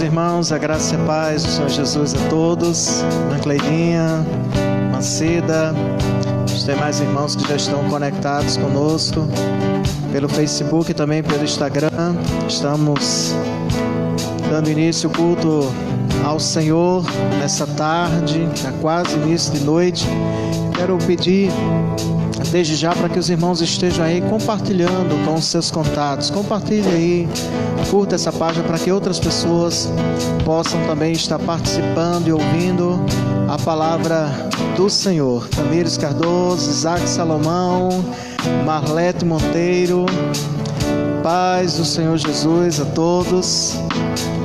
irmãos, a graça e a paz do Senhor Jesus a todos. Irmã Cleidinha, Irmã Cida, os demais irmãos que já estão conectados conosco pelo Facebook e também pelo Instagram. Estamos dando início ao culto ao Senhor nessa tarde, quase início de noite. Quero pedir desde já para que os irmãos estejam aí compartilhando com os seus contatos. Compartilhe aí, curta essa página para que outras pessoas possam também estar participando e ouvindo a palavra do Senhor. Tamires Cardoso, Isaac Salomão, Marlete Monteiro, paz do Senhor Jesus a todos.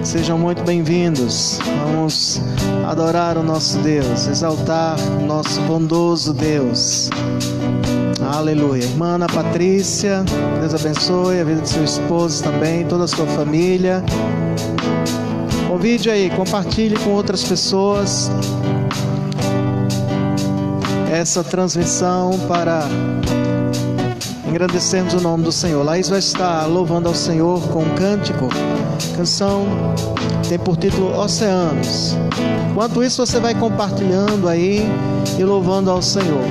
Sejam muito bem-vindos. Vamos adorar o nosso Deus, exaltar o nosso bondoso Deus. Aleluia. Irmã Ana Patrícia, Deus abençoe a vida de seu esposo também, toda a sua família. Convide aí, compartilhe com outras pessoas essa transmissão para engrandecermos o nome do Senhor. Laís vai estar louvando ao Senhor com um cântico. A canção tem por título Oceanos. Enquanto isso, você vai compartilhando aí e louvando ao Senhor.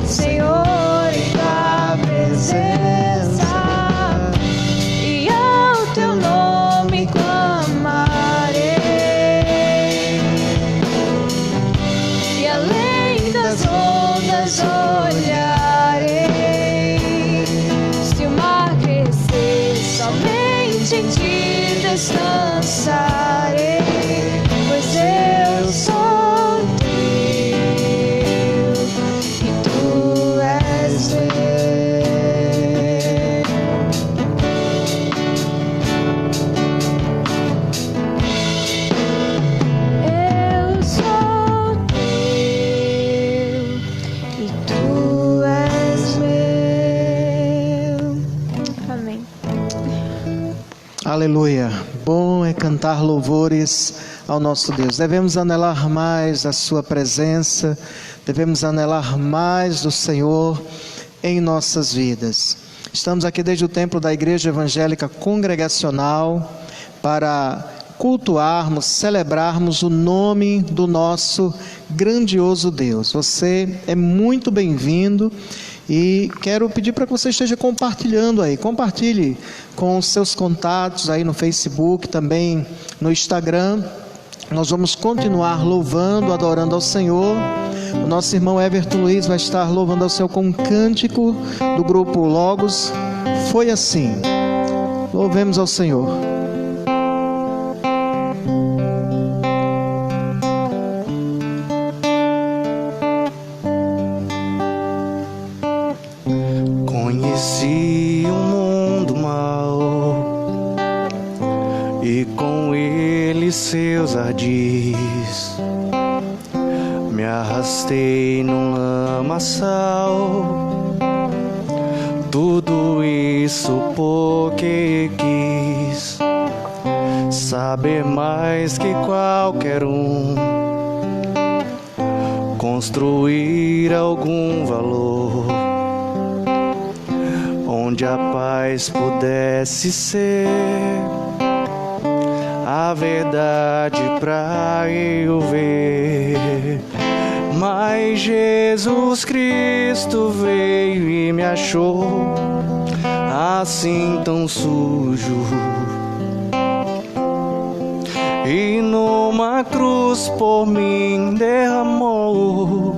Senhor, descansarei, pois eu sou teu e tu és meu. Eu sou teu e tu és meu. Amém. Aleluia. Bom é cantar louvores ao nosso Deus. Devemos anelar mais a sua presença, devemos anelar mais do Senhor em nossas vidas. Estamos aqui desde o templo da Igreja Evangélica Congregacional para cultuarmos, celebrarmos o nome do nosso grandioso Deus. Você é muito bem-vindo. E quero pedir para que você esteja compartilhando aí, compartilhe com os seus contatos aí no Facebook, também no Instagram. Nós vamos continuar louvando, adorando ao Senhor. O nosso irmão Everton Luiz vai estar louvando ao Senhor com um cântico do grupo Logos. Foi assim. Louvemos ao Senhor. Conheci um mundo mau e com ele seus ardis. Me arrastei num lamaçal, tudo isso porque quis saber mais que qualquer um, construir algum valor onde a paz pudesse ser a verdade pra eu ver. Mas Jesus Cristo veio e me achou assim tão sujo, e numa cruz por mim derramou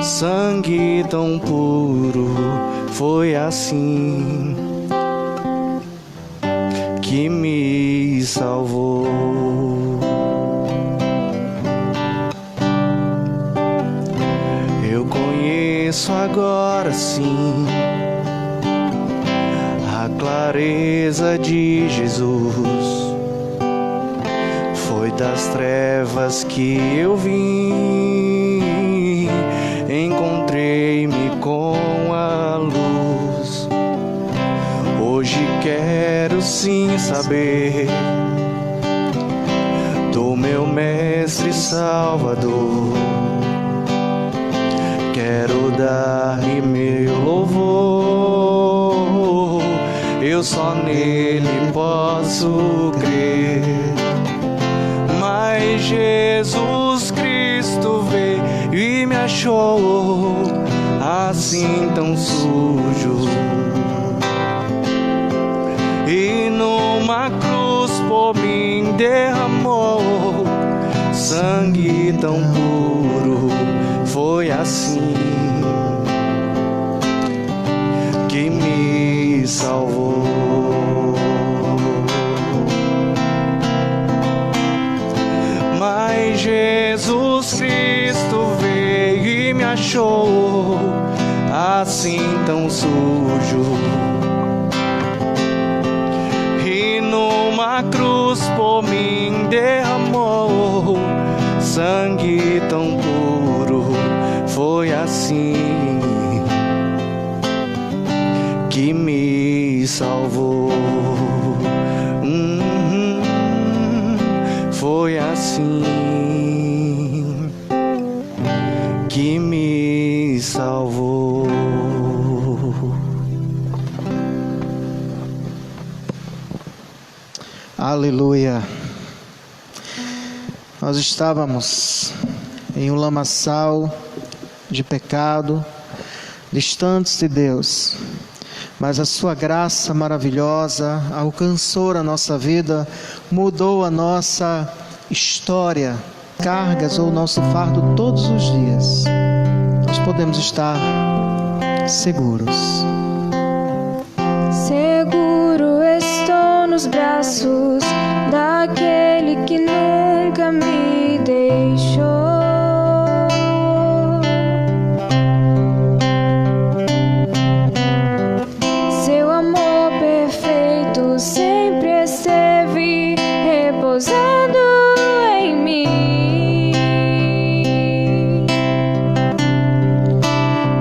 sangue tão puro. Foi assim que me salvou. Eu conheço agora sim a clareza de Jesus. Foi das trevas que eu vim, encontrei-me com a luz. Hoje quero sim saber do meu Mestre Salvador. Quero dar-lhe meu louvor, eu só nele posso crer. Mas Jesus Cristo veio e me achou assim tão sujo, e numa cruz por mim derramou sangue tão puro. Foi assim que me salvou. Mas Jesus Cristo veio e me achou assim tão sujo, e numa cruz por mim derramou sangue tão puro. Foi assim que me salvou. Foi assim que me salvou. Aleluia. Nós estávamos em um lamaçal de pecado, distantes de Deus, mas a sua graça maravilhosa alcançou a nossa vida, mudou a nossa história, cargas ou nosso fardo todos os dias. Nós podemos estar seguros. Seguro estou nos braços daquele que nunca me deixou. Seu amor perfeito sempre esteve repousando em mim.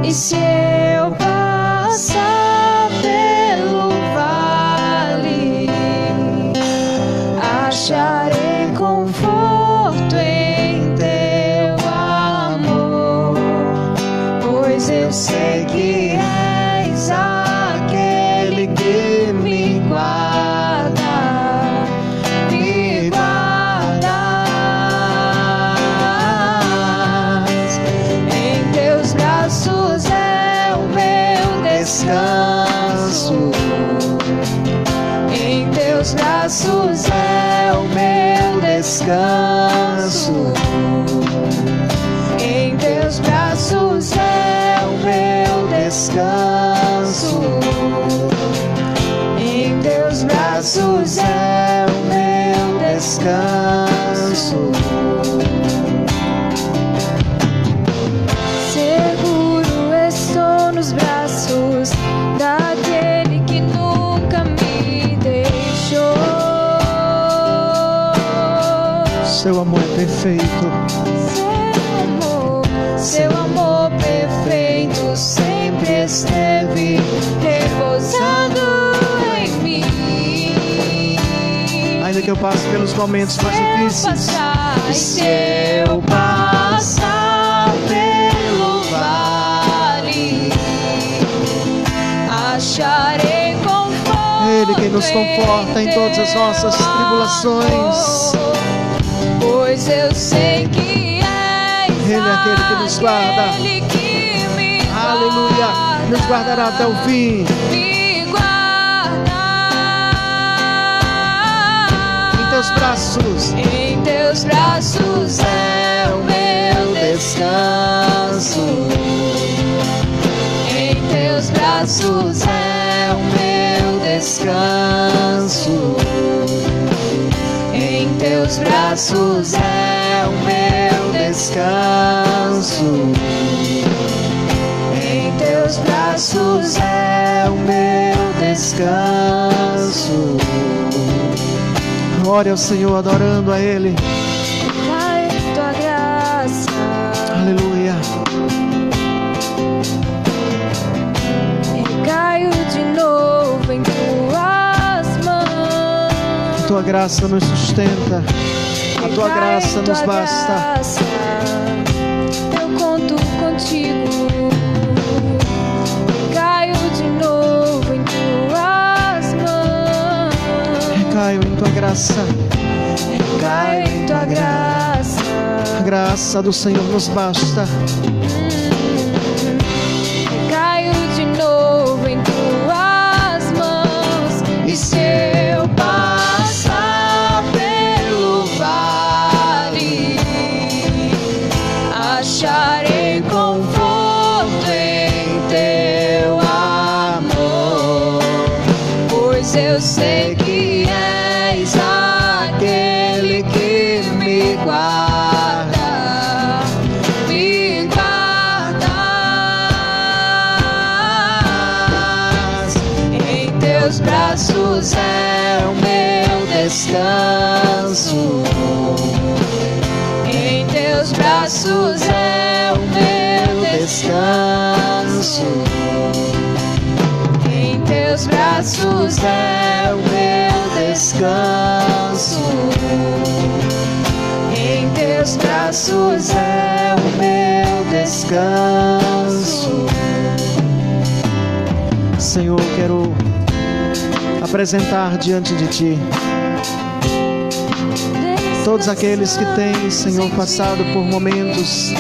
E se eu passar pelo vale, acharei conforto em teu amor, pois eu sei que és aquele que me guarda, me guardas. Em teus braços é o meu descanso, em teus braços é o meu descanso, em teus braços é o meu descanso, em teus braços é o meu descanso. Seguro estou nos braços daquele que nunca me deixou. Seu amor é perfeito. Seu amor perfeito sempre esteve repousando em mim. Ainda que eu passe pelos momentos mais difíceis, Se eu passar pelo vale, acharei conforto. Ele quem nos conforta em todas as nossas tribulações. Pois eu sei que és Ele é aquele que nos guarda. aquele que me Aleluia, nos guardará até o fim. me guarda. Em teus braços, Em teus braços é o meu descanso, em teus braços é o meu descanso, em teus braços é o meu descanso, em teus braços é o meu descanso. ore ao Senhor adorando a Ele. Caio em tua graça, Aleluia. caio de novo em tuas mãos. A tua graça nos sustenta, a tua graça nos basta. Graça, eu conto contigo. Caio de novo em tuas mãos. Recaio em tua graça, Caio em tua graça. a graça do Senhor nos basta. Caio de novo em tuas mãos. E se eu passar pelo vale, acharei conforto em teu amor, pois eu sei que és aquele que me guarda, me guardas. Em teus braços é o meu descanso, em teus braços é o meu descanso, em teus braços é o meu descanso, em teus braços é o meu descanso. Senhor, eu quero apresentar diante de Ti todos aqueles que têm, Senhor, passado por momentos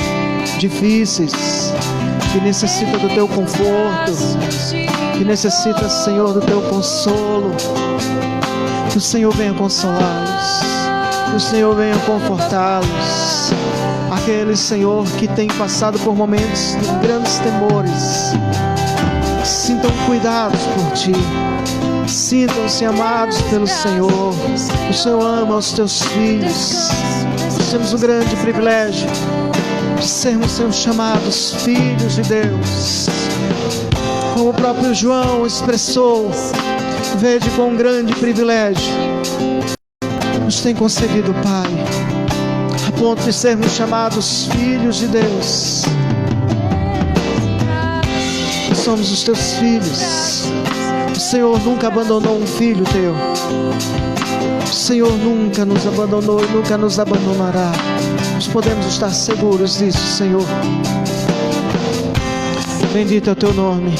difíceis, que necessitam do Teu conforto, que necessitam, Senhor, do Teu consolo. Que o Senhor venha consolá-los, que o Senhor venha confortá-los. Aqueles, Senhor, que têm passado por momentos de grandes temores, sintam cuidados por Ti. Sintam-se amados pelo Senhor. O Senhor ama os Teus filhos. Nós temos o grande privilégio de sermos chamados filhos de Deus. Como o próprio João expressou, vede com grande privilégio nos tem concedido, Pai, a ponto de sermos chamados filhos de Deus. Nós somos os Teus filhos. O Senhor nunca abandonou um filho Teu. O Senhor nunca nos abandonou e nunca nos abandonará. Nós podemos estar seguros disso, Senhor. Bendito é o Teu nome.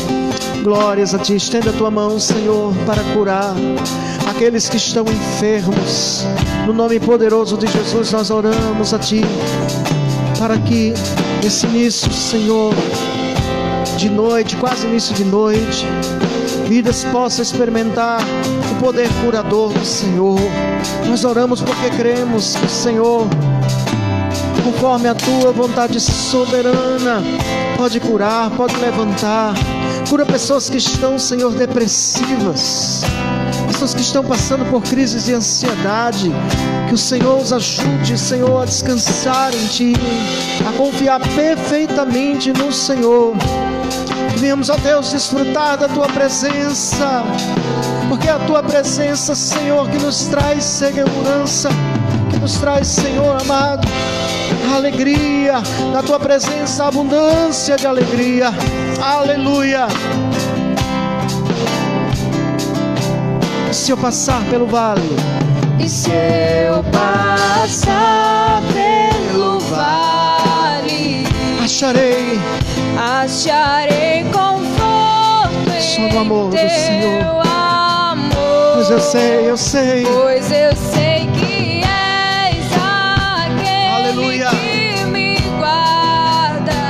Glórias a Ti. Estenda a Tua mão, Senhor, para curar aqueles que estão enfermos. No nome poderoso de Jesus nós oramos a Ti, para que esse início, Senhor, de noite, quase início de noite, vidas possam experimentar o poder curador do Senhor. Nós oramos porque cremos que o Senhor, conforme a Tua vontade soberana, pode curar, pode levantar. Cura pessoas que estão, Senhor, depressivas, pessoas que estão passando por crises de ansiedade. Que o Senhor os ajude, Senhor, a descansar em Ti, a confiar perfeitamente no Senhor. Que venhamos, ó Deus, desfrutar da Tua presença, porque é a Tua presença, Senhor, que nos traz segurança, que nos traz, Senhor amado, alegria. Na Tua presença, abundância de alegria. Aleluia. Se eu passar pelo vale, e se eu passar pelo vale, acharei conforto só no amor do Senhor. Amor. Pois eu sei que és aquele, aleluia, que me guarda,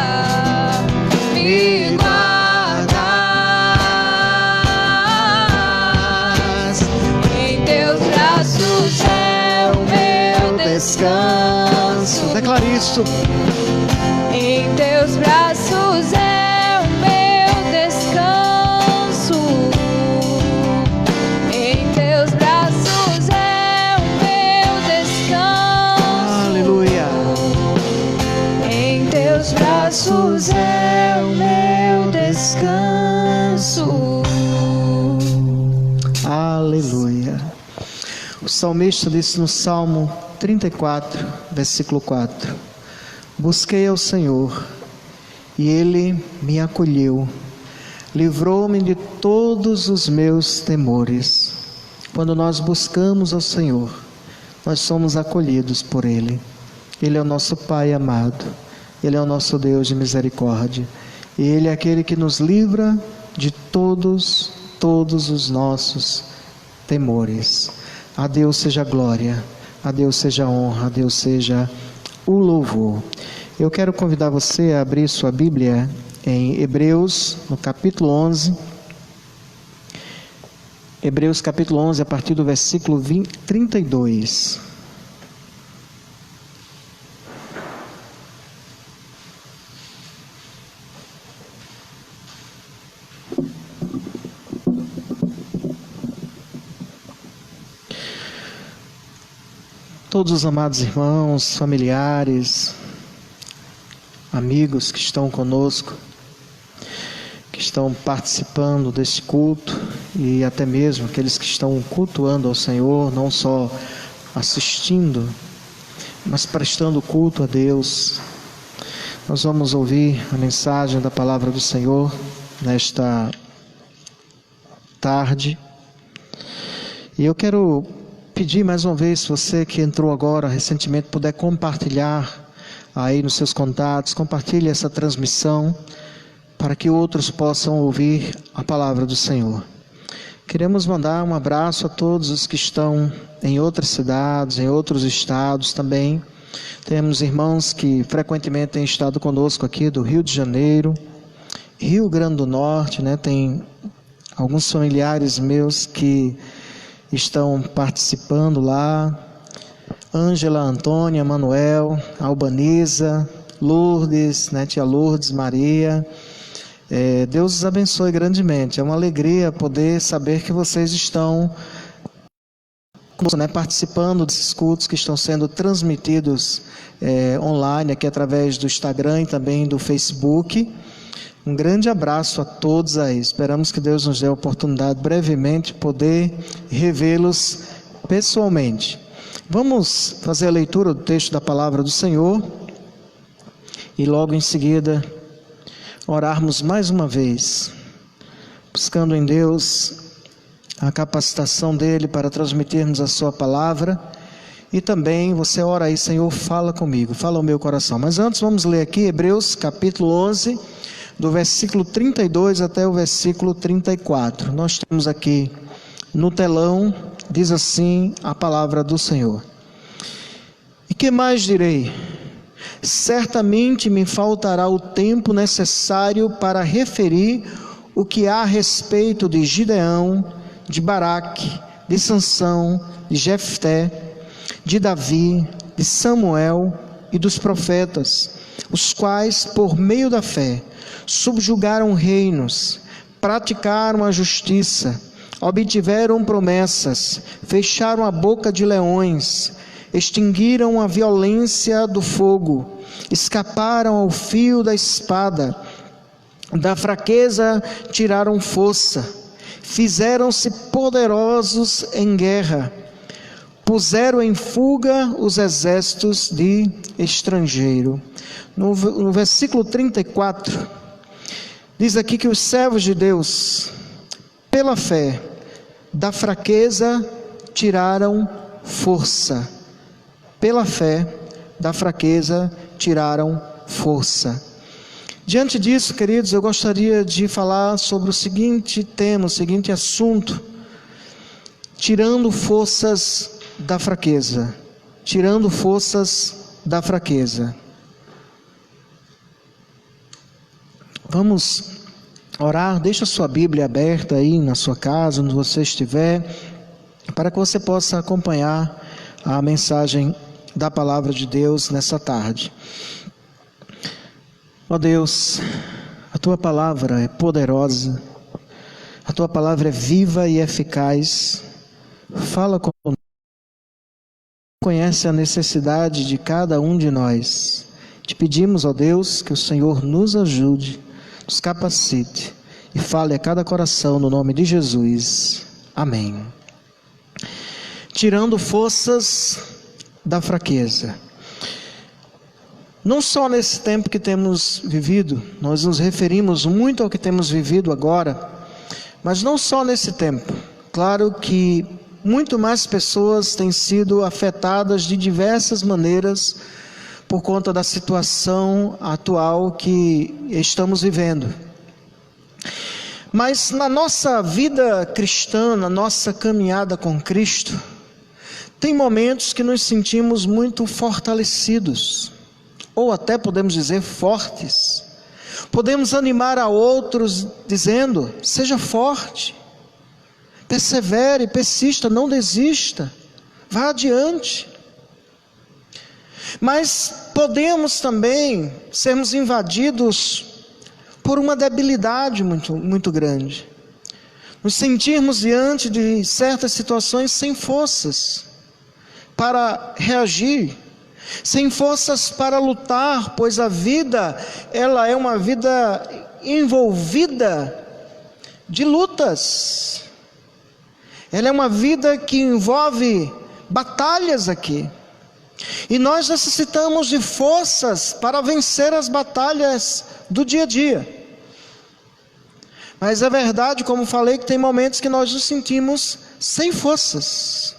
me guardas. Em Teus braços é o meu descanso. Declare isso. Em Teus braços é o meu descanso. Em Teus braços é o meu descanso. Aleluia. Em Teus braços é o meu descanso. Aleluia. O salmista disse no Salmo 34, versículo 4: busquei ao Senhor e Ele me acolheu, livrou-me de todos os meus temores. Quando nós buscamos ao Senhor, nós somos acolhidos por Ele. Ele é o nosso Pai amado, Ele é o nosso Deus de misericórdia, e Ele é aquele que nos livra de todos os nossos temores. A Deus seja a glória, a Deus seja a honra, a Deus seja o louvor. Eu quero convidar você a abrir sua Bíblia em Hebreus, no capítulo 11. Hebreus capítulo 11, a partir do versículo 32. Todos os amados irmãos, familiares, amigos que estão conosco, que estão participando desse culto, e até mesmo aqueles que estão cultuando ao Senhor, não só assistindo, mas prestando culto a Deus. Nós vamos ouvir a mensagem da palavra do Senhor nesta tarde, e eu quero pedir mais uma vez, se você que entrou agora recentemente puder compartilhar aí nos seus contatos, compartilhe essa transmissão para que outros possam ouvir a palavra do Senhor. Queremos mandar um abraço a todos os que estão em outras cidades, em outros estados também. Temos irmãos que frequentemente têm estado conosco aqui do Rio de Janeiro, Rio Grande do Norte, né? Tem alguns familiares meus que estão participando lá. Ângela, Antônia, Manuel, Albanesa, Lourdes, né, tia Lourdes, Maria, Deus os abençoe grandemente. É uma alegria poder saber que vocês estão participando desses cultos que estão sendo transmitidos online, aqui através do Instagram e também do Facebook. Um grande abraço a todos aí. Esperamos que Deus nos dê a oportunidade brevemente de poder revê-los pessoalmente. Vamos fazer a leitura do texto da palavra do Senhor e logo em seguida orarmos mais uma vez, buscando em Deus a capacitação dele para transmitirmos a sua palavra. E também você ora aí: Senhor, fala comigo, fala ao meu coração. Mas antes vamos ler aqui Hebreus capítulo 11, do versículo 32 até o versículo 34. Nós temos aqui no telão, diz assim a palavra do Senhor: E que mais direi? Certamente me faltará o tempo necessário para referir o que há a respeito de Gideão, de Baraque, de Sansão, de Jefté, de Davi, de Samuel e dos profetas, os quais, por meio da fé, subjugaram reinos, praticaram a justiça, obtiveram promessas, fecharam a boca de leões, extinguiram a violência do fogo, escaparam ao fio da espada, da fraqueza tiraram força, fizeram-se poderosos em guerra, puseram em fuga os exércitos de estrangeiro. No versículo 34, diz aqui que os servos de Deus, pela fé, da fraqueza tiraram força. Pela fé, da fraqueza tiraram força. Diante disso, queridos, eu gostaria de falar sobre o seguinte tema, o seguinte assunto: tirando forças da fraqueza. Tirando forças da fraqueza. Vamos orar. Deixa a sua Bíblia aberta aí na sua casa, onde você estiver, para que você possa acompanhar a mensagem da palavra de Deus nessa tarde. Ó Deus, a tua palavra é poderosa, a tua palavra é viva e eficaz. Fala conosco, conhece a necessidade de cada um de nós. Te pedimos, ó Deus, que o Senhor nos ajude, nos capacite e fale a cada coração no nome de Jesus. Amém. Tirando forças da fraqueza. Não só nesse tempo que temos vivido, nós nos referimos muito ao que temos vivido agora, mas não só nesse tempo. Claro que muito mais pessoas têm sido afetadas de diversas maneiras por conta da situação atual que estamos vivendo. Mas na nossa vida cristã, na nossa caminhada com Cristo, tem momentos que nos sentimos muito fortalecidos, ou até podemos dizer fortes. Podemos animar a outros dizendo: seja forte, persevere, persista, não desista, vá adiante. Mas podemos também sermos invadidos por uma debilidade muito grande. Nos sentirmos diante de certas situações sem forças para reagir, sem forças para lutar, pois a vida, ela é uma vida envolvida de lutas. Ela é uma vida que envolve batalhas aqui. E nós necessitamos de forças para vencer as batalhas do dia a dia. Mas é verdade, como falei, que tem momentos que nós nos sentimos sem forças.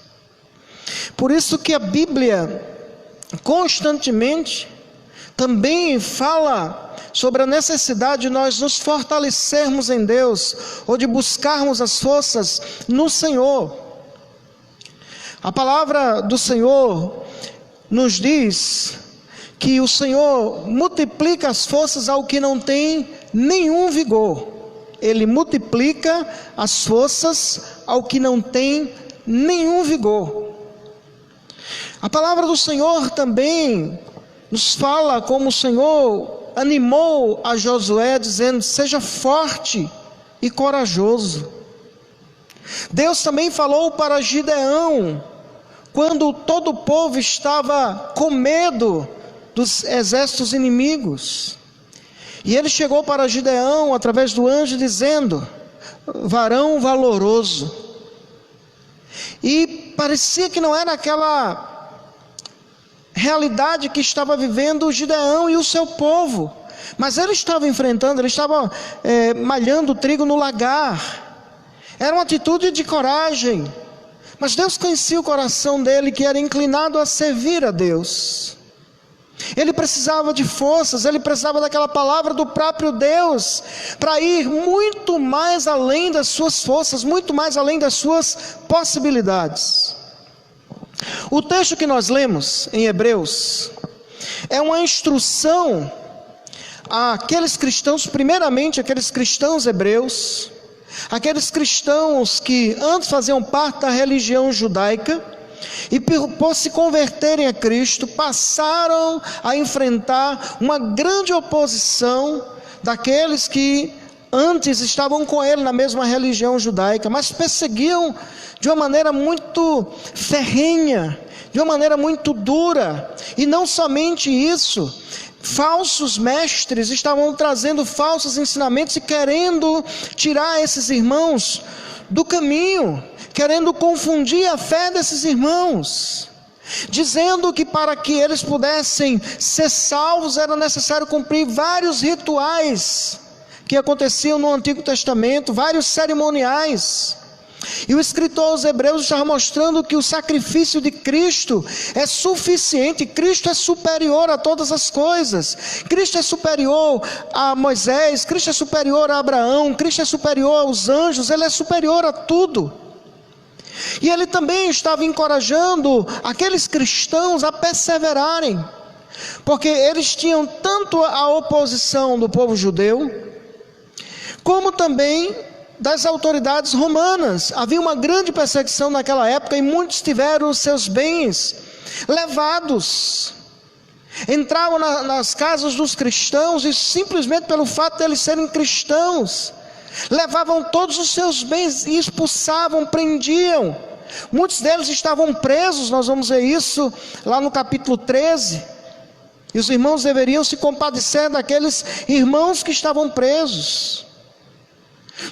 Por isso que a Bíblia constantemente também fala sobre a necessidade de nós nos fortalecermos em Deus, ou de buscarmos as forças no Senhor. A palavra do Senhor nos diz que o Senhor multiplica as forças ao que não tem nenhum vigor. Ele multiplica as forças ao que não tem nenhum vigor. A palavra do Senhor também nos fala como o Senhor animou a Josué dizendo: seja forte e corajoso. Deus também falou para Gideão, quando todo o povo estava com medo dos exércitos inimigos. E ele chegou para Gideão através do anjo dizendo: varão valoroso. E parecia que não era aquela realidade que estava vivendo Gideão e o seu povo, mas ele estava enfrentando, ele estava malhando trigo no lagar. Era uma atitude de coragem, mas Deus conhecia o coração dele, que era inclinado a servir a Deus. Ele precisava de forças, ele precisava daquela palavra do próprio Deus, para ir muito mais além das suas forças, muito mais além das suas possibilidades. O texto que nós lemos em Hebreus é uma instrução àqueles cristãos, primeiramente aqueles cristãos hebreus, aqueles cristãos que antes faziam parte da religião judaica, e por se converterem a Cristo, passaram a enfrentar uma grande oposição daqueles que antes estavam com ele na mesma religião judaica, mas perseguiam de uma maneira muito ferrenha, de uma maneira muito dura. E não somente isso, falsos mestres estavam trazendo falsos ensinamentos e querendo tirar esses irmãos do caminho, querendo confundir a fé desses irmãos, dizendo que para que eles pudessem ser salvos era necessário cumprir vários rituais que aconteciam no Antigo Testamento, vários cerimoniais. E o escritor aos Hebreus estava mostrando que o sacrifício de Cristo é suficiente. Cristo é superior a todas as coisas. Cristo é superior a Moisés, Cristo é superior a Abraão, Cristo é superior aos anjos, Ele é superior a tudo. E ele também estava encorajando aqueles cristãos a perseverarem, porque eles tinham tanto a oposição do povo judeu, como também das autoridades romanas. Havia uma grande perseguição naquela época e muitos tiveram os seus bens levados. Entravam nas casas dos cristãos e simplesmente pelo fato de eles serem cristãos, levavam todos os seus bens e expulsavam, prendiam. Muitos deles estavam presos, nós vamos ver isso lá no capítulo 13. E os irmãos deveriam se compadecer daqueles irmãos que estavam presos.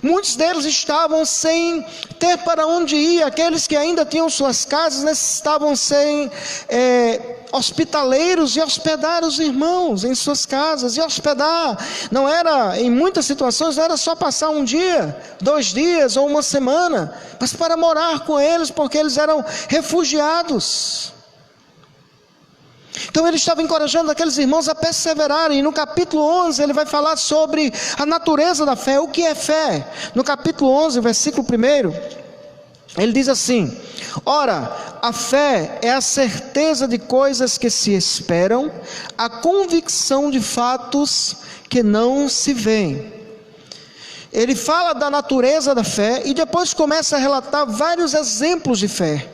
Muitos deles estavam sem ter para onde ir. Aqueles que ainda tinham suas casas necessitavam ser hospitaleiros e hospedar os irmãos em suas casas. E hospedar não era, em muitas situações, não era só passar um dia, 2 dias ou uma semana, mas para morar com eles, porque eles eram refugiados. Então ele estava encorajando aqueles irmãos a perseverarem. E no capítulo 11 ele vai falar sobre a natureza da fé. O que é fé? No capítulo 11, versículo 1, ele diz assim: ora, a fé é a certeza de coisas que se esperam, a convicção de fatos que não se veem. Ele fala da natureza da fé e depois começa a relatar vários exemplos de fé.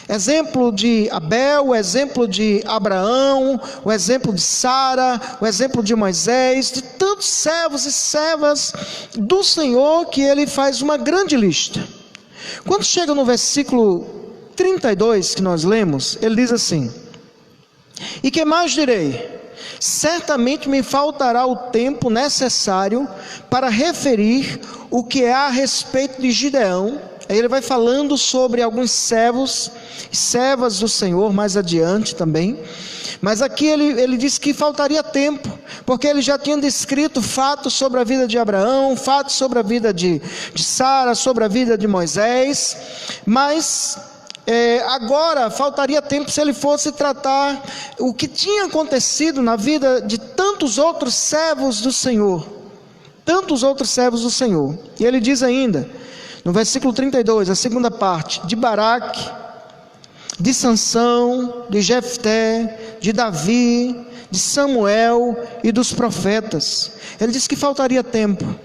Exemplo de Abel, o exemplo de Abraão, o exemplo de Sara, o exemplo de Moisés, de tantos servos e servas do Senhor, que ele faz uma grande lista. Quando chega no versículo 32 que nós lemos, ele diz assim: e que mais direi? Certamente me faltará o tempo necessário para referir o que é a respeito de Gideão. Aí ele vai falando sobre alguns servos e servas do Senhor mais adiante também. Mas aqui ele diz que faltaria tempo, porque ele já tinha descrito fatos sobre a vida de Abraão, fatos sobre a vida de Sara, sobre a vida de Moisés. Mas agora faltaria tempo se ele fosse tratar o que tinha acontecido na vida de tantos outros servos do Senhor. Tantos outros servos do Senhor. E ele diz ainda, no versículo 32, a segunda parte, de Baraque, de Sansão, de Jefté, de Davi, de Samuel e dos profetas. Ele diz que faltaria tempo.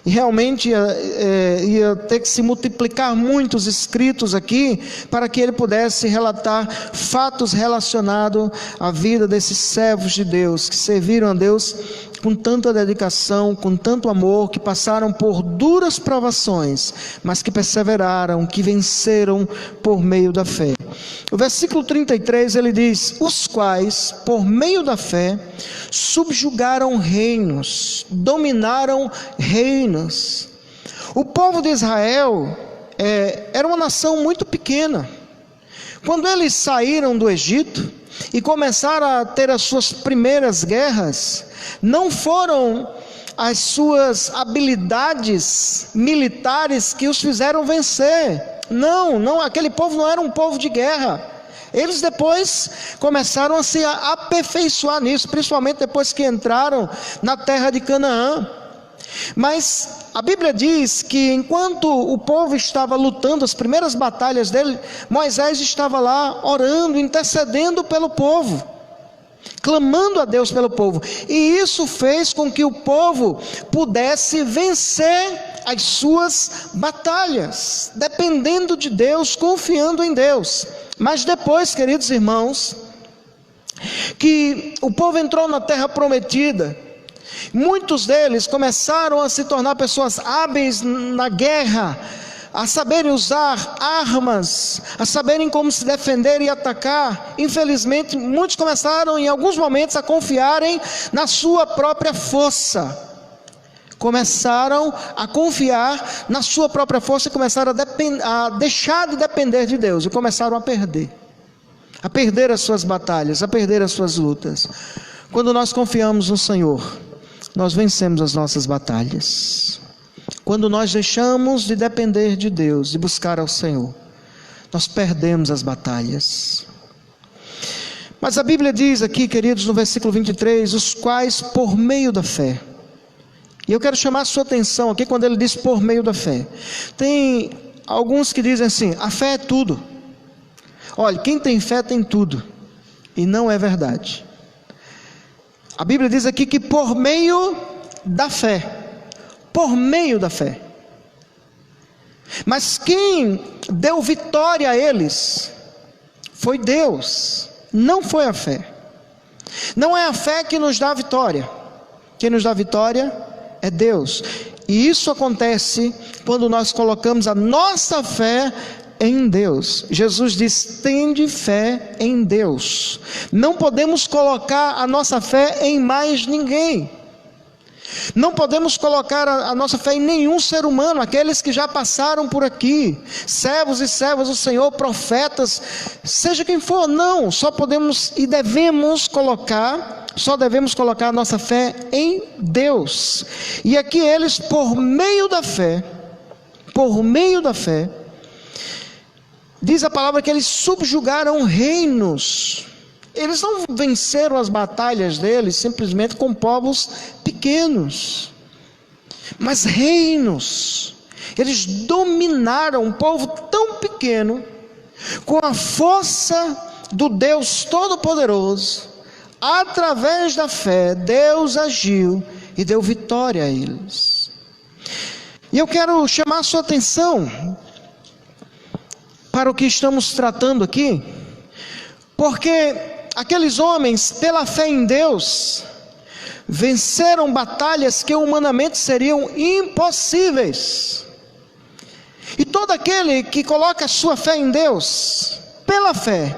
E realmente ia ter que se multiplicar muitos escritos aqui, para que ele pudesse relatar fatos relacionados à vida desses servos de Deus, que serviram a Deus com tanta dedicação, com tanto amor, que passaram por duras provações, mas que perseveraram, que venceram por meio da fé. O versículo 33 ele diz: os quais, por meio da fé, subjugaram reinos, dominaram reinos. O povo de Israel era uma nação muito pequena. Quando eles saíram do Egito e começaram a ter as suas primeiras guerras, não foram as suas habilidades militares que os fizeram vencer. Não, aquele povo não era um povo de guerra. Eles depois começaram a se aperfeiçoar nisso, principalmente depois que entraram na terra de Canaã. Mas a Bíblia diz que enquanto o povo estava lutando as primeiras batalhas dele, Moisés estava lá orando, intercedendo pelo povo, clamando a Deus pelo povo, e isso fez com que o povo pudesse vencer as suas batalhas, dependendo de Deus, confiando em Deus. Mas depois, queridos irmãos, que o povo entrou na terra prometida, muitos deles começaram a se tornar pessoas hábeis na guerra, a saberem usar armas, a saberem como se defender e atacar. Infelizmente, muitos começaram em alguns momentos a confiarem na sua própria força. Começaram a confiar na sua própria força e começaram a deixar de depender de Deus, e começaram a perder as suas batalhas, a perder as suas lutas. Quando nós confiamos no Senhor, nós vencemos as nossas batalhas. Quando nós deixamos de depender de Deus, de buscar ao Senhor, nós perdemos as batalhas. Mas a Bíblia diz aqui, queridos, no versículo 23, os quais por meio da fé. E eu quero chamar a sua atenção aqui quando ele diz por meio da fé. Tem alguns que dizem assim: a fé é tudo. Olha, quem tem fé tem tudo. E não é verdade. A Bíblia diz aqui que por meio da fé. Por meio da fé. Mas quem deu vitória a eles foi Deus, não foi a fé. Não é a fé que nos dá a vitória. Quem nos dá a vitória é Deus. E isso acontece quando nós colocamos a nossa fé em Deus. Jesus diz: tende fé em Deus. Não podemos colocar a nossa fé em mais ninguém. Não podemos colocar a nossa fé em nenhum ser humano, aqueles que já passaram por aqui, servos e servas do Senhor, profetas, seja quem for. Não, só podemos e devemos colocar, só devemos colocar a nossa fé em Deus. E aqui eles, por meio da fé, diz a palavra que eles subjugaram reinos. Eles não venceram as batalhas deles simplesmente com povos pequenos, mas reinos. Eles dominaram um povo tão pequeno, com a força do Deus Todo-Poderoso. Através da fé, Deus agiu e deu vitória a eles. E eu quero chamar a sua atenção para o que estamos tratando aqui, porque aqueles homens, pela fé em Deus, venceram batalhas que humanamente seriam impossíveis. E todo aquele que coloca a sua fé em Deus, pela fé,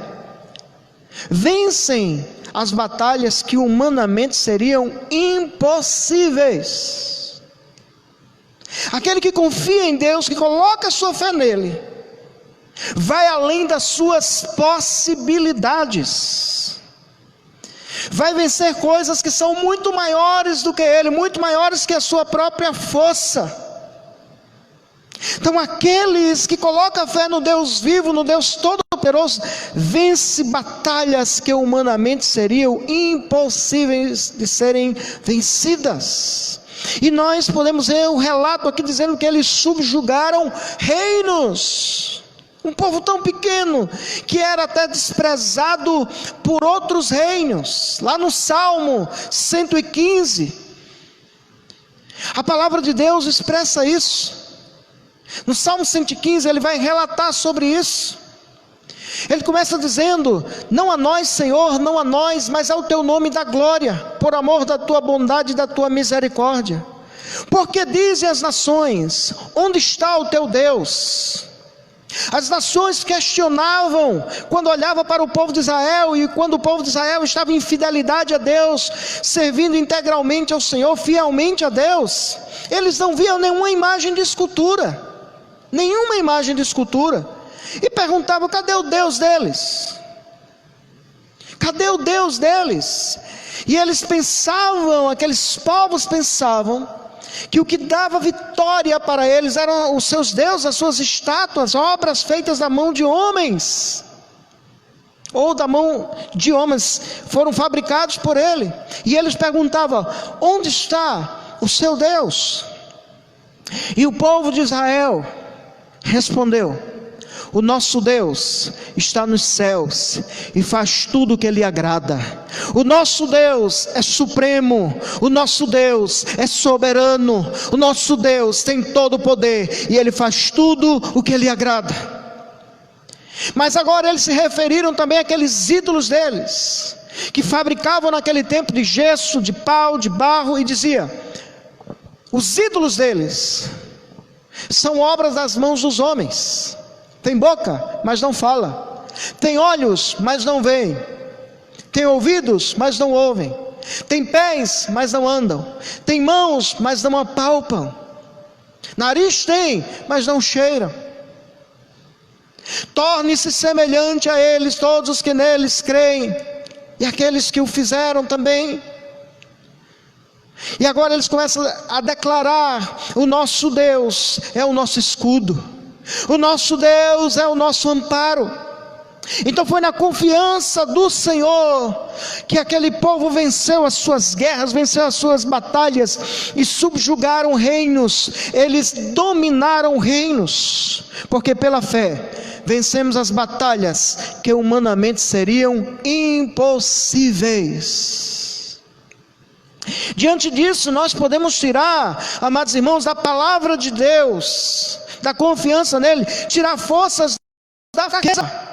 vencem as batalhas que humanamente seriam impossíveis. Aquele que confia em Deus, que coloca a sua fé nele, vai além das suas possibilidades, vai vencer coisas que são muito maiores do que ele, muito maiores que a sua própria força. Então aqueles que colocam a fé no Deus vivo, no Deus Todo-Poderoso, vence batalhas que humanamente seriam impossíveis de serem vencidas. E nós podemos ver o relato aqui dizendo que eles subjugaram reinos. Um povo tão pequeno, que era até desprezado por outros reinos. Lá no Salmo 115, A palavra de Deus expressa isso. No Salmo 115 ele vai relatar sobre isso. Ele começa dizendo: não a nós, Senhor, não a nós, mas ao teu nome da glória, por amor da tua bondade e da tua misericórdia. Porque dizem as nações: onde está o teu Deus? As nações questionavam quando olhava para o povo de Israel, e quando o povo de Israel estava em fidelidade a Deus, servindo integralmente ao Senhor, fielmente a Deus, eles não viam nenhuma imagem de escultura, e perguntavam: cadê o Deus deles? Cadê o Deus deles? E eles pensavam, aqueles povos pensavam, que o que dava vitória para eles eram os seus deuses, as suas estátuas, obras feitas da mão de homens, ou da mão de homens, foram fabricados por ele. E eles perguntavam: onde está o seu Deus? E o povo de Israel respondeu: o nosso Deus está nos céus e faz tudo o que lhe agrada. O nosso Deus é supremo, o nosso Deus é soberano, o nosso Deus tem todo o poder e ele faz tudo o que lhe agrada. Mas agora eles se referiram também àqueles ídolos deles, que fabricavam naquele tempo de gesso, de pau, de barro, e dizia: os ídolos deles são obras das mãos dos homens. Tem boca, mas não fala. Tem olhos, mas não veem. Tem ouvidos, mas não ouvem. Tem pés, mas não andam. Tem mãos, mas não apalpam. Nariz tem, mas não cheiram. Torne-se semelhante a eles todos os que neles creem, e aqueles que o fizeram também. E agora eles começam a declarar: o nosso Deus é o nosso escudo, o nosso Deus é o nosso amparo. Então foi na confiança do Senhor que aquele povo venceu as suas guerras, venceu as suas batalhas e subjugaram reinos. Eles dominaram reinos, porque pela fé vencemos as batalhas que humanamente seriam impossíveis. Diante disso nós podemos tirar, amados irmãos, da palavra de Deus, da confiança nele, tirar forças da fraqueza.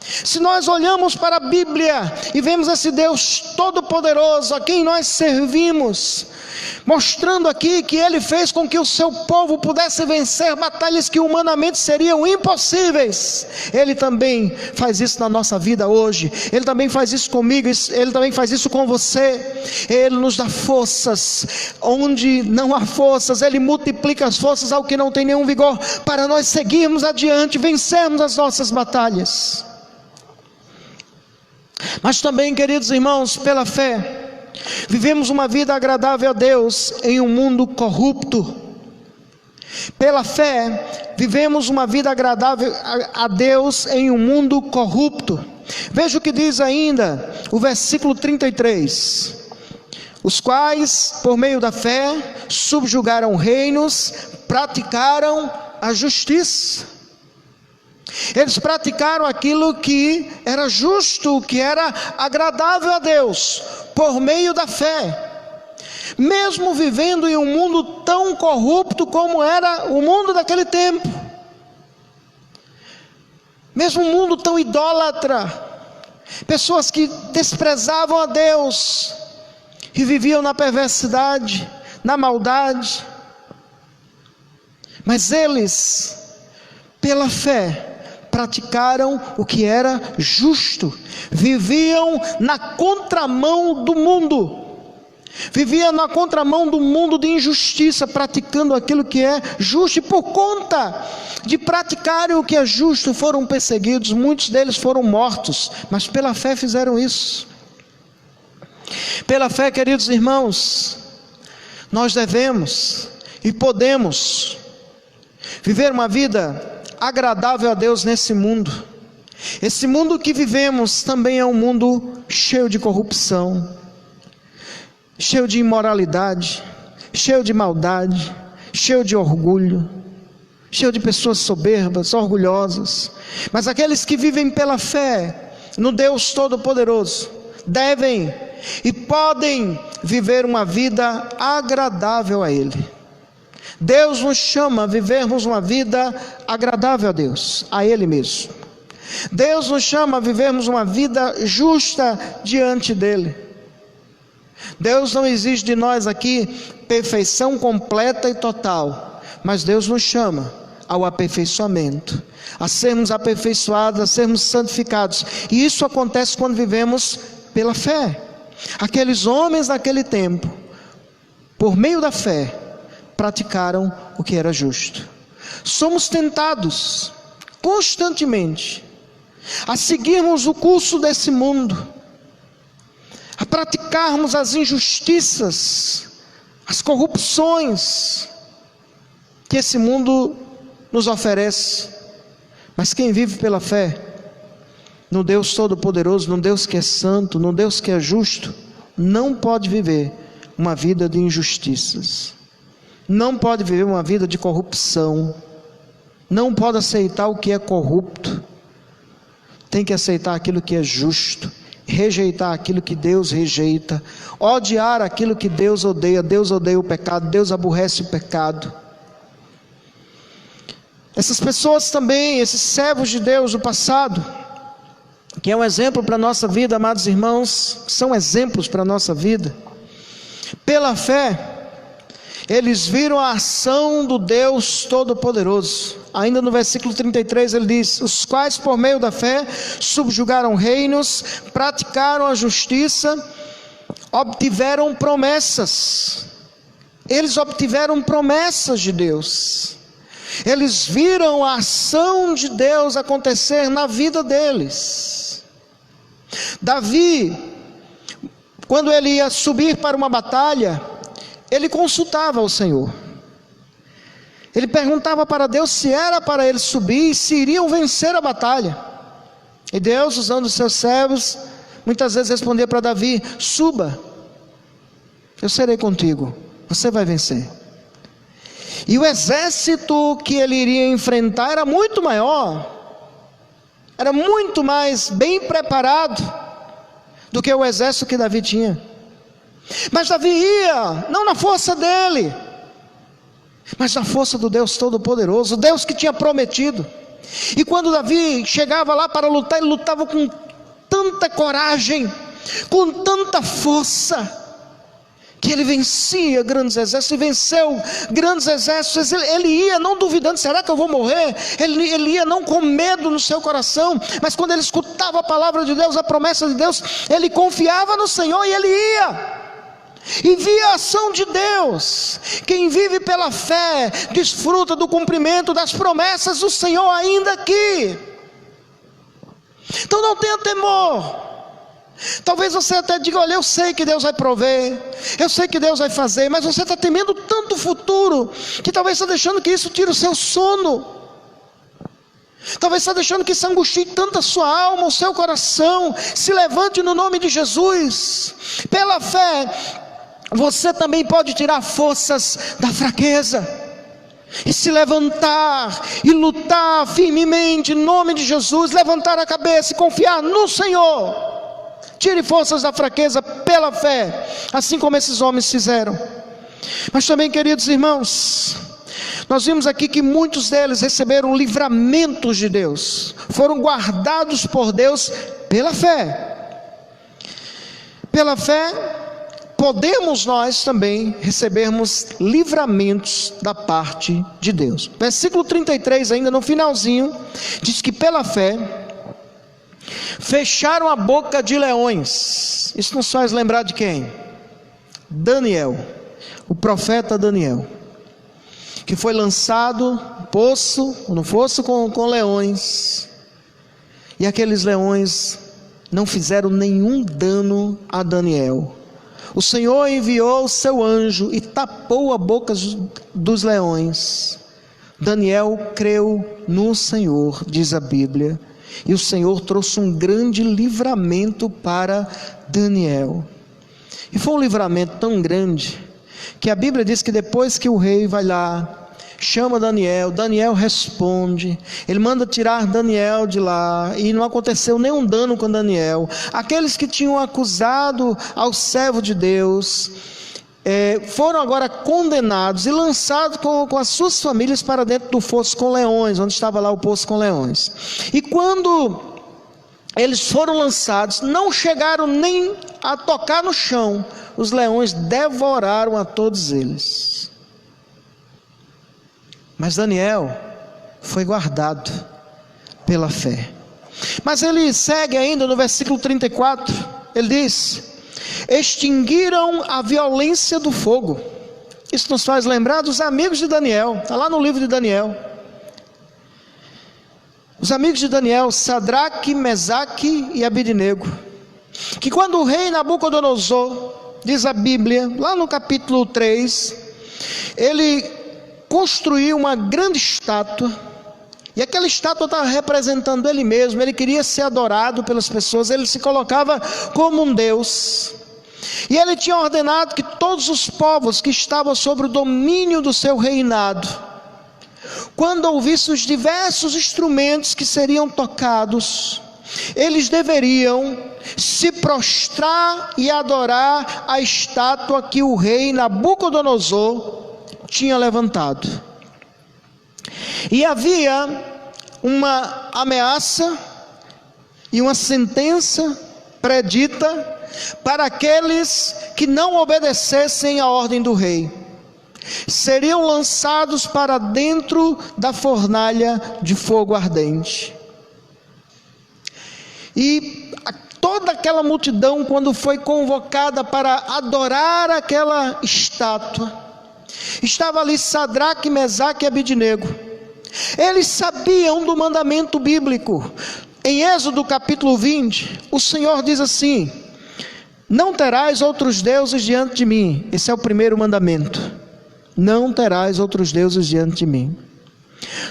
Se nós olhamos para a Bíblia e vemos esse Deus todo-poderoso a quem nós servimos, mostrando aqui que ele fez com que o seu povo pudesse vencer batalhas que humanamente seriam impossíveis, ele também faz isso na nossa vida hoje. Ele também faz isso comigo, ele também faz isso com você. Ele nos dá forças onde não há forças, ele multiplica as forças ao que não tem nenhum vigor, para nós seguirmos adiante, vencermos as nossas batalhas. Mas também, queridos irmãos, pela fé vivemos uma vida agradável a Deus em um mundo corrupto. Pela fé vivemos uma vida agradável a Deus em um mundo corrupto. Veja o que diz ainda o versículo 33: os quais por meio da fé subjugaram reinos, praticaram a justiça. Eles praticaram aquilo que era justo, que era agradável a Deus, por meio da fé, mesmo vivendo em um mundo tão corrupto como era o mundo daquele tempo, mesmo um mundo tão idólatra, pessoas que desprezavam a Deus e viviam na perversidade, na maldade. Mas eles, pela fé, praticaram o que era justo, viviam na contramão do mundo, viviam na contramão do mundo de injustiça, praticando aquilo que é justo, e por conta de praticarem o que é justo, foram perseguidos, muitos deles foram mortos, mas pela fé fizeram isso. Pela fé, queridos irmãos, nós devemos e podemos viver uma vida agradável a Deus nesse mundo. Esse mundo que vivemos também é um mundo cheio de corrupção, cheio de imoralidade, cheio de maldade, cheio de orgulho, cheio de pessoas soberbas, orgulhosas. Mas aqueles que vivem pela fé no Deus Todo-Poderoso devem e podem viver uma vida agradável a Ele. Deus nos chama a vivermos uma vida agradável a Deus, a Ele mesmo. Deus nos chama a vivermos uma vida justa diante dEle. Deus não exige de nós aqui perfeição completa e total, mas Deus nos chama ao aperfeiçoamento, a sermos aperfeiçoados, a sermos santificados. E isso acontece quando vivemos pela fé. Aqueles homens naquele tempo, por meio da fé, praticaram o que era justo. Somos tentados constantemente a seguirmos o curso desse mundo, a praticarmos as injustiças, as corrupções que esse mundo nos oferece. Mas quem vive pela fé no Deus Todo-Poderoso, no Deus que é santo, no Deus que é justo, não pode viver uma vida de injustiças, não pode viver uma vida de corrupção, não pode aceitar o que é corrupto, tem que aceitar aquilo que é justo, rejeitar aquilo que Deus rejeita, odiar aquilo que Deus odeia. Deus odeia o pecado, Deus aborrece o pecado. Essas pessoas também, esses servos de Deus do passado, que é um exemplo para a nossa vida, amados irmãos, são exemplos para a nossa vida. Pela fé, eles viram a ação do Deus Todo-Poderoso. Ainda no versículo 33 ele diz: os quais por meio da fé subjugaram reinos, praticaram a justiça, obtiveram promessas. Eles obtiveram promessas de Deus. Eles viram a ação de Deus acontecer na vida deles. Davi, quando ele ia subir para uma batalha, ele consultava o Senhor. Ele perguntava para Deus se era para ele subir e se iriam vencer a batalha. E Deus, usando os seus servos, muitas vezes respondia para Davi: suba, eu serei contigo, você vai vencer. E o exército que ele iria enfrentar era muito maior, era muito mais bem preparado do que o exército que Davi tinha. Mas Davi ia, não na força dele, mas na força do Deus Todo-Poderoso, o Deus que tinha prometido. E quando Davi chegava lá para lutar, ele lutava com tanta coragem, com tanta força, que ele vencia grandes exércitos, e venceu grandes exércitos. Ele ia não duvidando: será que eu vou morrer? Ele ia não com medo no seu coração, mas quando ele escutava a palavra de Deus, a promessa de Deus, ele confiava no Senhor e ele ia. E via a ação de Deus. Quem vive pela fé desfruta do cumprimento das promessas do Senhor ainda aqui. Então não tenha temor. Talvez você até diga: olha, eu sei que Deus vai prover, eu sei que Deus vai fazer, mas você está temendo tanto o futuro, que talvez está deixando que isso tire o seu sono. Talvez está deixando que isso angustie tanto a sua alma, o seu coração. Se levante no nome de Jesus. Pela fé, você também pode tirar forças da fraqueza e se levantar e lutar firmemente em nome de Jesus. Levantar a cabeça e confiar no Senhor. Tire forças da fraqueza pela fé, assim como esses homens fizeram. Mas também, queridos irmãos, nós vimos aqui que muitos deles receberam livramentos de Deus, foram guardados por Deus pela fé. Pela fé, podemos nós também recebermos livramentos da parte de Deus. Versículo 33, ainda no finalzinho, diz que pela fé fecharam a boca de leões. Isso nos faz lembrar de quem? Daniel, o profeta Daniel, que foi lançado no fosso com leões, e aqueles leões não fizeram nenhum dano a Daniel. O Senhor enviou o seu anjo e tapou a boca dos leões. Daniel creu no Senhor, diz a Bíblia, e o Senhor trouxe um grande livramento para Daniel. E foi um livramento tão grande, que a Bíblia diz que depois que o rei vai lá, chama Daniel, Daniel responde, ele manda tirar Daniel de lá, e não aconteceu nenhum dano com Daniel. Aqueles que tinham acusado ao servo de Deus, foram agora condenados e lançados com as suas famílias para dentro do fosso com leões, onde estava lá o poço com leões. E quando eles foram lançados, não chegaram nem a tocar no chão, os leões devoraram a todos eles. Mas Daniel foi guardado pela fé. Mas ele segue ainda no versículo 34, ele diz: extinguiram a violência do fogo. Isso nos faz lembrar dos amigos de Daniel, está lá no livro de Daniel. Os amigos de Daniel, Sadraque, Mesaque e Abidnego, que quando o rei Nabucodonosor, diz a Bíblia, lá no capítulo 3, ele construiu uma grande estátua, e aquela estátua estava representando ele mesmo. Ele queria ser adorado pelas pessoas, ele se colocava como um Deus, e ele tinha ordenado que todos os povos que estavam sobre o domínio do seu reinado, quando ouvissem os diversos instrumentos que seriam tocados, eles deveriam se prostrar e adorar a estátua que o rei Nabucodonosor tinha levantado. E havia uma ameaça e uma sentença predita para aqueles que não obedecessem à ordem do rei. Seriam lançados para dentro da fornalha de fogo ardente. E toda aquela multidão, quando foi convocada para adorar aquela estátua, estava ali Sadraque, Mesaque e Abidnego. Eles sabiam do mandamento bíblico. Em Êxodo capítulo 20, o Senhor diz assim: não terás outros deuses diante de mim. Esse é o primeiro mandamento: não terás outros deuses diante de mim.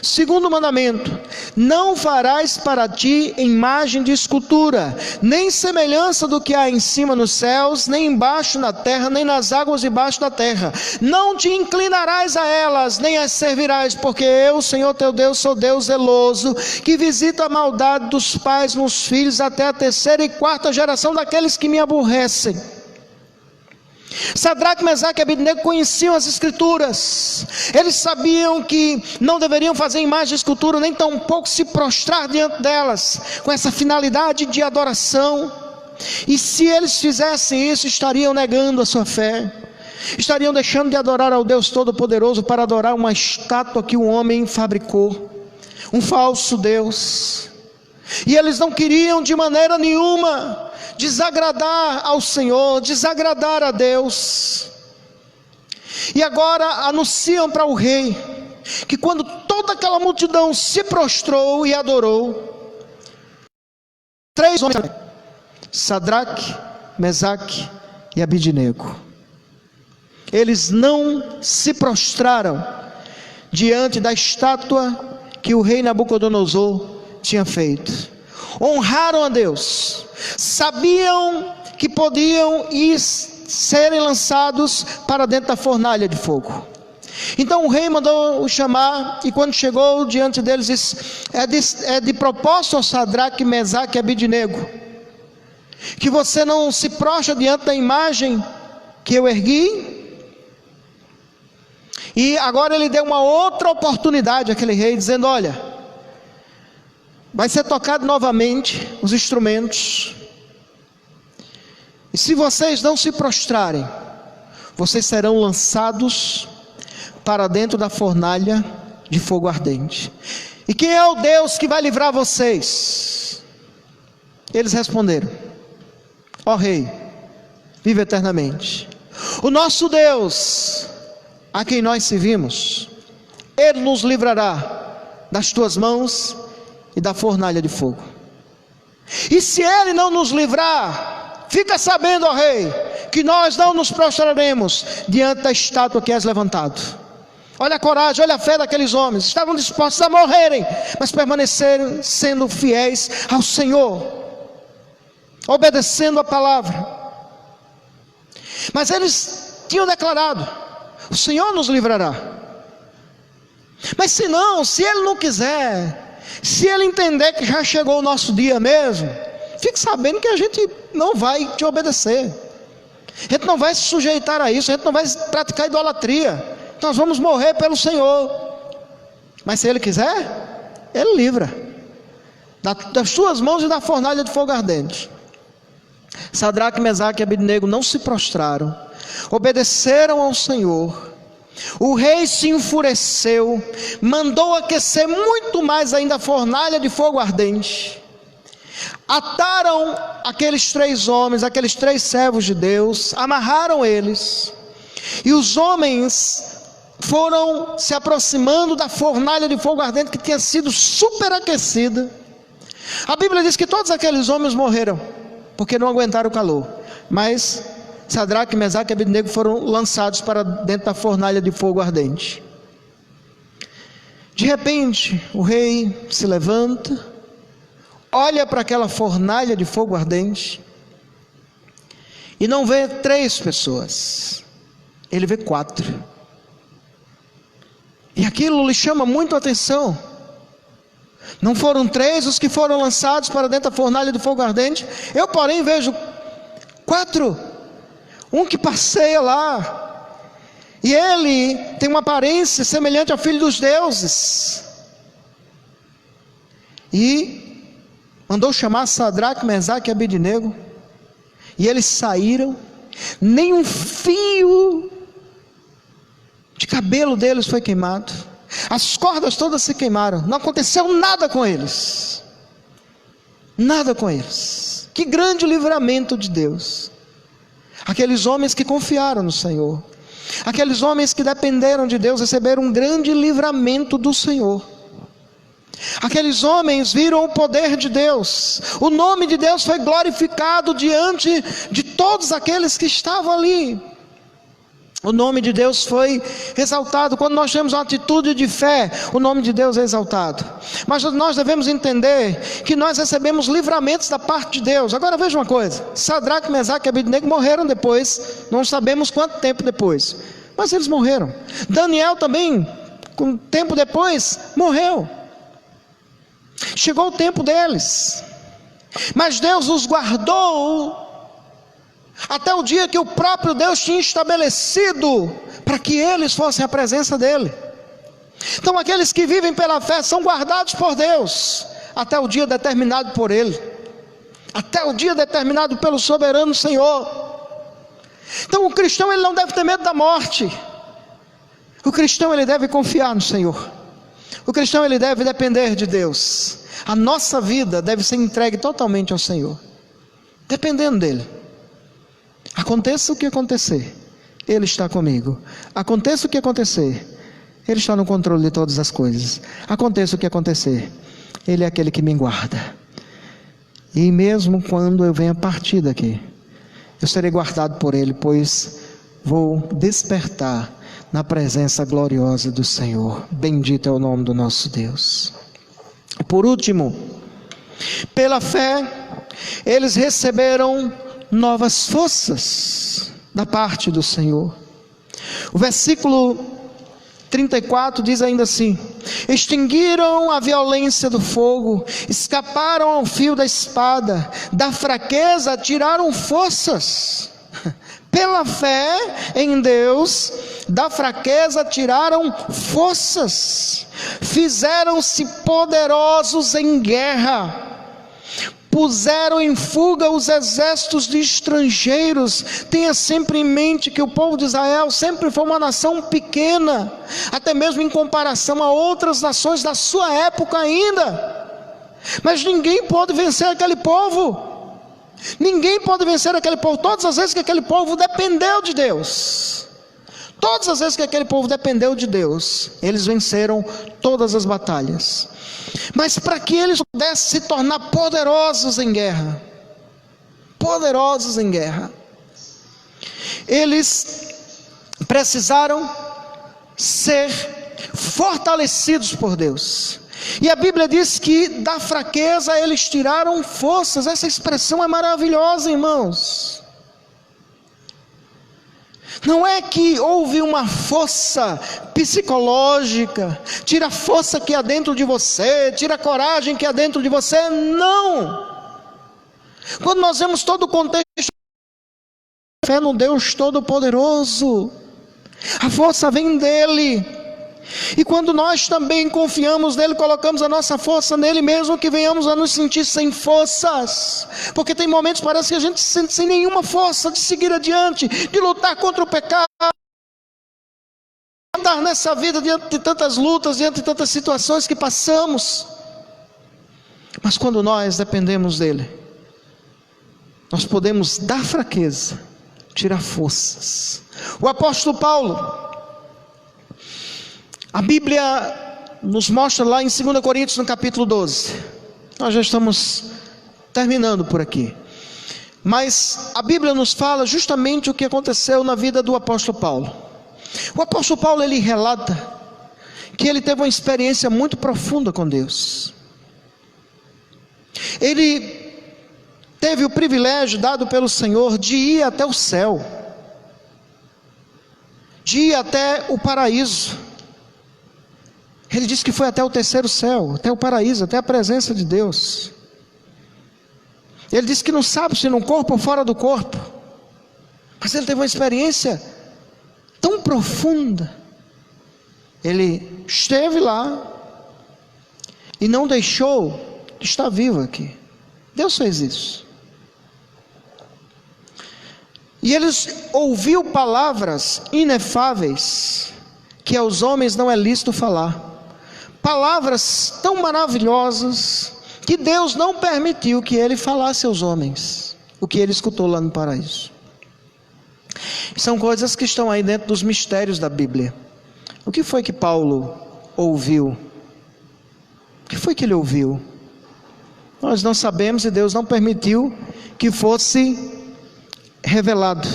Segundo mandamento: não farás para ti imagem de escultura, nem semelhança do que há em cima nos céus, nem embaixo na terra, nem nas águas debaixo da terra. Não te inclinarás a elas, nem as servirás, porque eu, Senhor teu Deus, sou Deus zeloso, que visita a maldade dos pais nos filhos, até a terceira e quarta geração daqueles que me aborrecem. Sadraque, Mesaque e Abidnego conheciam as escrituras. Eles sabiam que não deveriam fazer imagem de escultura, nem tampouco se prostrar diante delas, com essa finalidade de adoração. E se eles fizessem isso, estariam negando a sua fé, estariam deixando de adorar ao Deus Todo-Poderoso para adorar uma estátua que um homem fabricou, um falso Deus. E eles não queriam de maneira nenhuma desagradar ao Senhor, desagradar a Deus. E agora anunciam para o rei que quando toda aquela multidão se prostrou e adorou, 3 homens, Sadraque, Mesaque e Abidnego, eles não se prostraram diante da estátua que o rei Nabucodonosor tinha feito. Honraram a Deus, sabiam que podiam serem lançados para dentro da fornalha de fogo. Então o rei mandou o chamar, e quando chegou diante deles, disse: é de propósito, Sadraque, Mesaque e Abidnego, que você não se prostra diante da imagem que eu ergui? E agora ele deu uma outra oportunidade àquele rei, dizendo: olha, vai ser tocado novamente os instrumentos, e se vocês não se prostrarem, vocês serão lançados para dentro da fornalha de fogo ardente. E quem é o Deus que vai livrar vocês? Eles responderam: ó rei, vive eternamente. O nosso Deus, a quem nós servimos, Ele nos livrará das tuas mãos e da fornalha de fogo. E se Ele não nos livrar, fica sabendo, ó rei, que nós não nos prostraremos diante da estátua que és levantado. Olha a coragem, olha a fé daqueles homens. Estavam dispostos a morrerem, mas permaneceram sendo fiéis ao Senhor, obedecendo a palavra. Mas eles tinham declarado: o Senhor nos livrará. Mas se não, se ele não quiser, se ele entender que já chegou o nosso dia mesmo, fique sabendo que a gente não vai te obedecer, a gente não vai se sujeitar a isso, a gente não vai praticar idolatria, nós vamos morrer pelo Senhor. Mas se ele quiser, ele livra das suas mãos e da fornalha de fogo ardente. Sadraque, Mesaque e Abednego não se prostraram, obedeceram ao Senhor. O rei se enfureceu, mandou aquecer muito mais ainda a fornalha de fogo ardente. Ataram aqueles 3 homens, aqueles 3 servos de Deus, amarraram eles, e os homens foram se aproximando da fornalha de fogo ardente que tinha sido superaquecida. A Bíblia diz que todos aqueles homens morreram, porque não aguentaram o calor. Mas Sadraque, Mesaque e Abednego foram lançados para dentro da fornalha de fogo ardente. De repente, o rei se levanta, olha para aquela fornalha de fogo ardente, e não vê 3 pessoas, ele vê 4. E aquilo lhe chama muito a atenção. Não foram 3 os que foram lançados para dentro da fornalha de fogo ardente. Eu, porém, vejo 4. Um que passeia lá, e ele tem uma aparência semelhante ao filho dos deuses. E mandou chamar Sadraque, Mesaque e Abednego. E eles saíram. Nem um fio de cabelo deles foi queimado, as cordas todas se queimaram, não aconteceu nada com eles, nada com eles. Que grande livramento de Deus! Aqueles homens que confiaram no Senhor, aqueles homens que dependeram de Deus, receberam um grande livramento do Senhor. Aqueles homens viram o poder de Deus, o nome de Deus foi glorificado diante de todos aqueles que estavam ali. O nome de Deus foi exaltado. Quando nós temos uma atitude de fé, o nome de Deus é exaltado. Mas nós devemos entender que nós recebemos livramentos da parte de Deus. Agora veja uma coisa: Sadraque, Mesaque e Abednego morreram depois, não sabemos quanto tempo depois, mas eles morreram. Daniel também, um tempo depois, morreu. Chegou o tempo deles, mas Deus os guardou até o dia que o próprio Deus tinha estabelecido para que eles fossem à presença dele. Então aqueles que vivem pela fé são guardados por Deus até o dia determinado por ele, até o dia determinado pelo soberano Senhor. Então o cristão, ele não deve ter medo da morte. O cristão, ele deve confiar no Senhor. O cristão, ele deve depender de Deus. A nossa vida deve ser entregue totalmente ao Senhor, dependendo dele. Aconteça o que acontecer, Ele está comigo. Aconteça o que acontecer, Ele está no controle de todas as coisas. Aconteça o que acontecer, Ele é aquele que me guarda. E mesmo quando eu venha partir daqui, eu serei guardado por Ele, pois vou despertar na presença gloriosa do Senhor. Bendito é o nome do nosso Deus. Por último, pela fé, eles receberam novas forças da parte do Senhor. O versículo 34 diz ainda assim: extinguiram a violência do fogo, escaparam ao fio da espada, da fraqueza tiraram forças. Pela fé em Deus, da fraqueza tiraram forças, fizeram-se poderosos em guerra, puseram em fuga os exércitos de estrangeiros. Tenha sempre em mente que o povo de Israel sempre foi uma nação pequena, até mesmo em comparação a outras nações da sua época ainda, mas ninguém pôde vencer aquele povo. Ninguém pode vencer aquele povo. Todas as vezes que aquele povo dependeu de Deus, todas as vezes que aquele povo dependeu de Deus, eles venceram todas as batalhas. Mas para que eles pudessem se tornar poderosos em guerra, eles precisaram ser fortalecidos por Deus. E a Bíblia diz que da fraqueza eles tiraram forças. Essa expressão é maravilhosa, irmãos. Não é que houve uma força psicológica, tira a força que há dentro de você, tira a coragem que há dentro de você, não. Quando nós vemos todo o contexto, fé no Deus Todo-Poderoso, a força vem dele, e quando nós também confiamos nele, colocamos a nossa força nele, mesmo que venhamos a nos sentir sem forças, porque tem momentos parece que a gente se sente sem nenhuma força de seguir adiante, de lutar contra o pecado, de andar nessa vida diante de tantas lutas, diante de tantas situações que passamos. Mas quando nós dependemos dele, nós podemos dar fraqueza, tirar forças. O apóstolo Paulo, a Bíblia nos mostra lá em 2 Coríntios no capítulo 12, nós já estamos terminando por aqui, mas a Bíblia nos fala justamente o que aconteceu na vida do apóstolo Paulo. O apóstolo Paulo, ele relata que ele teve uma experiência muito profunda com Deus. Ele teve o privilégio dado pelo Senhor de ir até o céu, de ir até o paraíso. Ele disse que foi até o terceiro céu, até o paraíso, até a presença de Deus. Ele disse que não sabe se no corpo ou fora do corpo, mas ele teve uma experiência tão profunda. Ele esteve lá e não deixou de estar vivo aqui. Deus fez isso. E ele ouviu palavras inefáveis que aos homens não é lícito falar. Palavras tão maravilhosas que Deus não permitiu que ele falasse aos homens o que ele escutou lá no paraíso. São coisas que estão aí dentro dos mistérios da Bíblia. O que foi que Paulo ouviu? O que foi que ele ouviu? Nós não sabemos, e Deus não permitiu que fosse revelado.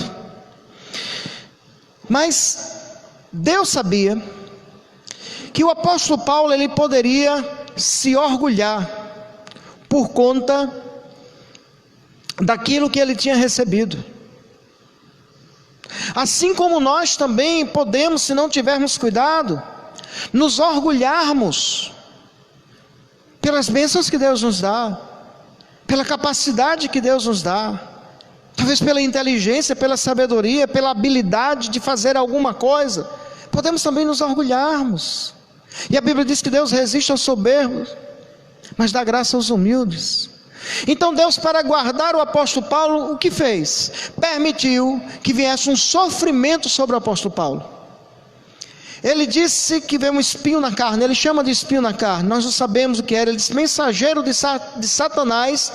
Mas Deus sabia que o apóstolo Paulo, ele poderia se orgulhar por conta daquilo que ele tinha recebido. Assim como nós também podemos, se não tivermos cuidado, nos orgulharmos pelas bênçãos que Deus nos dá, pela capacidade que Deus nos dá, talvez pela inteligência, pela sabedoria, pela habilidade de fazer alguma coisa. Podemos também nos orgulharmos, e a Bíblia diz que Deus resiste aos soberbos, mas dá graça aos humildes. Então Deus, para guardar o apóstolo Paulo, o que fez? Permitiu que viesse um sofrimento sobre o apóstolo Paulo. Ele disse que veio um espinho na carne, ele chama de espinho na carne, nós não sabemos o que era. Ele disse: mensageiro de Satanás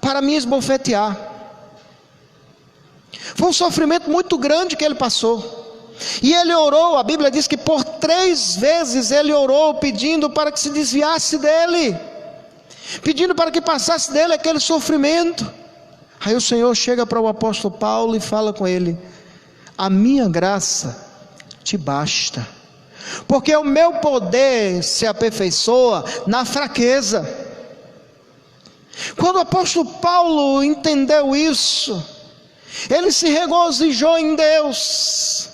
para me esbofetear. Foi um sofrimento muito grande que ele passou. E ele orou, a Bíblia diz que por 3 vezes ele orou, pedindo para que se desviasse dele, pedindo para que passasse dele aquele sofrimento. Aí o Senhor chega para o apóstolo Paulo e fala com ele: a minha graça te basta, porque o meu poder se aperfeiçoa na fraqueza. Quando o apóstolo Paulo entendeu isso, ele se regozijou em Deus,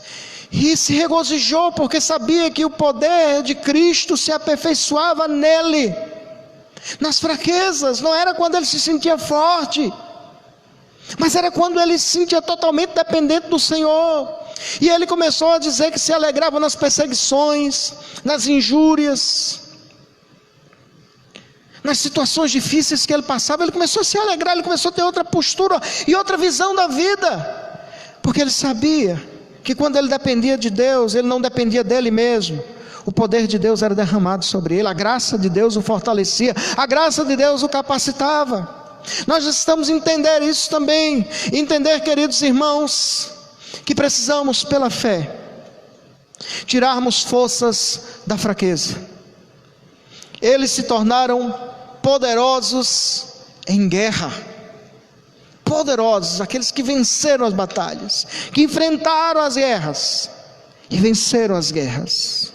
e se regozijou porque sabia que o poder de Cristo se aperfeiçoava nele, nas fraquezas. Não era quando ele se sentia forte, mas era quando ele se sentia totalmente dependente do Senhor. E ele começou a dizer que se alegrava nas perseguições, nas injúrias, nas situações difíceis que ele passava. Ele começou a se alegrar, ele começou a ter outra postura e outra visão da vida, porque ele sabia que quando ele dependia de Deus, ele não dependia dele mesmo. O poder de Deus era derramado sobre ele, a graça de Deus o fortalecia, a graça de Deus o capacitava. Nós precisamos entender isso também, entender, queridos irmãos, que precisamos pela fé tirarmos forças da fraqueza. Eles se tornaram poderosos em guerra, poderosos, aqueles que venceram as batalhas, que enfrentaram as guerras e venceram as guerras,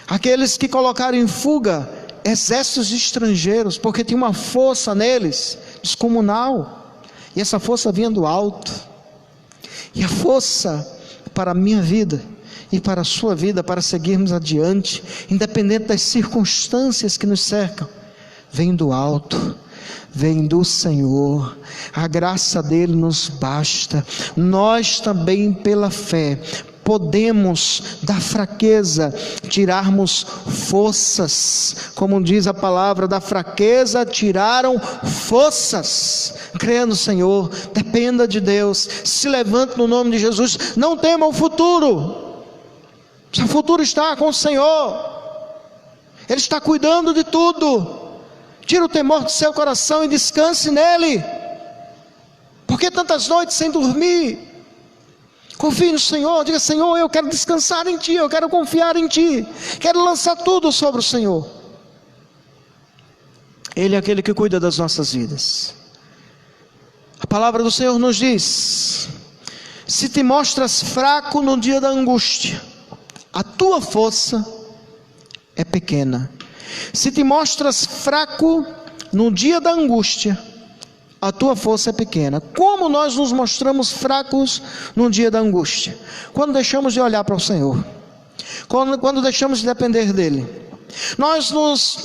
aqueles que colocaram em fuga exércitos estrangeiros, porque tinha uma força neles descomunal, e essa força vinha do alto. e a força para a minha vida e para a sua vida, para seguirmos adiante, independente das circunstâncias que nos cercam, vem do alto, vem do Senhor. A graça dele nos basta. Nós também, pela fé, podemos da fraqueza tirarmos forças, como diz a palavra, da fraqueza tiraram forças. Creia no Senhor, dependa de Deus, se levante no nome de Jesus, não tema o futuro. Seu futuro está com o Senhor, Ele está cuidando de tudo. Tira o temor do seu coração e descanse nele. Por que tantas noites sem dormir? Confie no Senhor, diga: Senhor, eu quero descansar em Ti, eu quero confiar em Ti, quero lançar tudo sobre o Senhor. Ele é aquele que cuida das nossas vidas. A palavra do Senhor nos diz: se te mostras fraco no dia da angústia, a tua força é pequena. Se te mostras fraco no dia da angústia, a tua força é pequena. Como nós nos mostramos fracos no dia da angústia? Quando deixamos de olhar para o Senhor, quando deixamos de depender dEle. Nós nos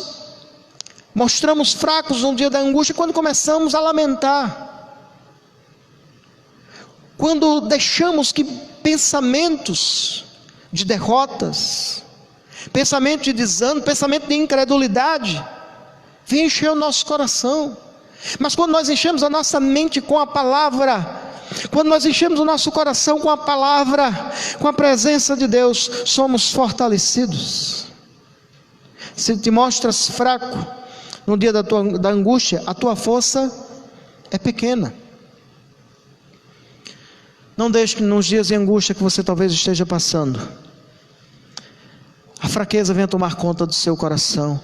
mostramos fracos no dia da angústia quando começamos a lamentar, quando deixamos que pensamentos de derrotas, pensamento de desânimo, pensamento de incredulidade venham encher o nosso coração. Mas quando nós enchemos a nossa mente com a palavra, quando nós enchemos o nosso coração com a palavra, com a presença de Deus, somos fortalecidos. Se te mostras fraco no dia da angústia, a tua força é pequena. Não deixe que nos dias de angústia que você talvez esteja passando, a fraqueza venha tomar conta do seu coração,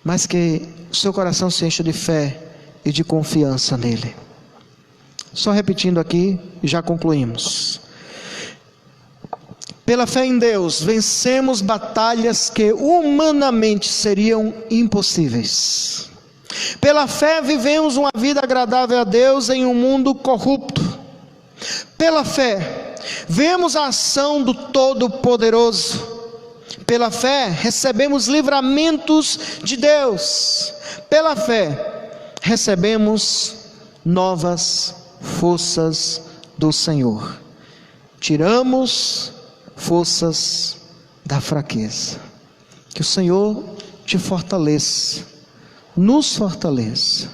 mas que o seu coração se encha de fé e de confiança nele. Só repetindo aqui e já concluímos. Pela fé em Deus, vencemos batalhas que humanamente seriam impossíveis. Pela fé vivemos uma vida agradável a Deus em um mundo corrupto. Pela fé vemos a ação do Todo-Poderoso. Pela fé recebemos livramentos de Deus. Pela fé recebemos novas forças do Senhor. Tiramos forças da fraqueza. Que o Senhor te fortaleça, nos fortaleça.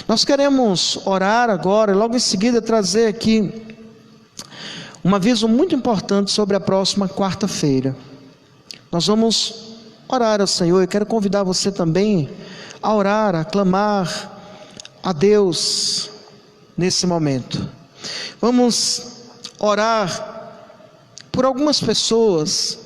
Nós queremos orar agora e logo em seguida trazer aqui um aviso muito importante sobre a próxima quarta-feira. Nós vamos orar ao Senhor. Eu quero convidar você também a orar, a clamar a Deus nesse momento. Vamos orar por algumas pessoas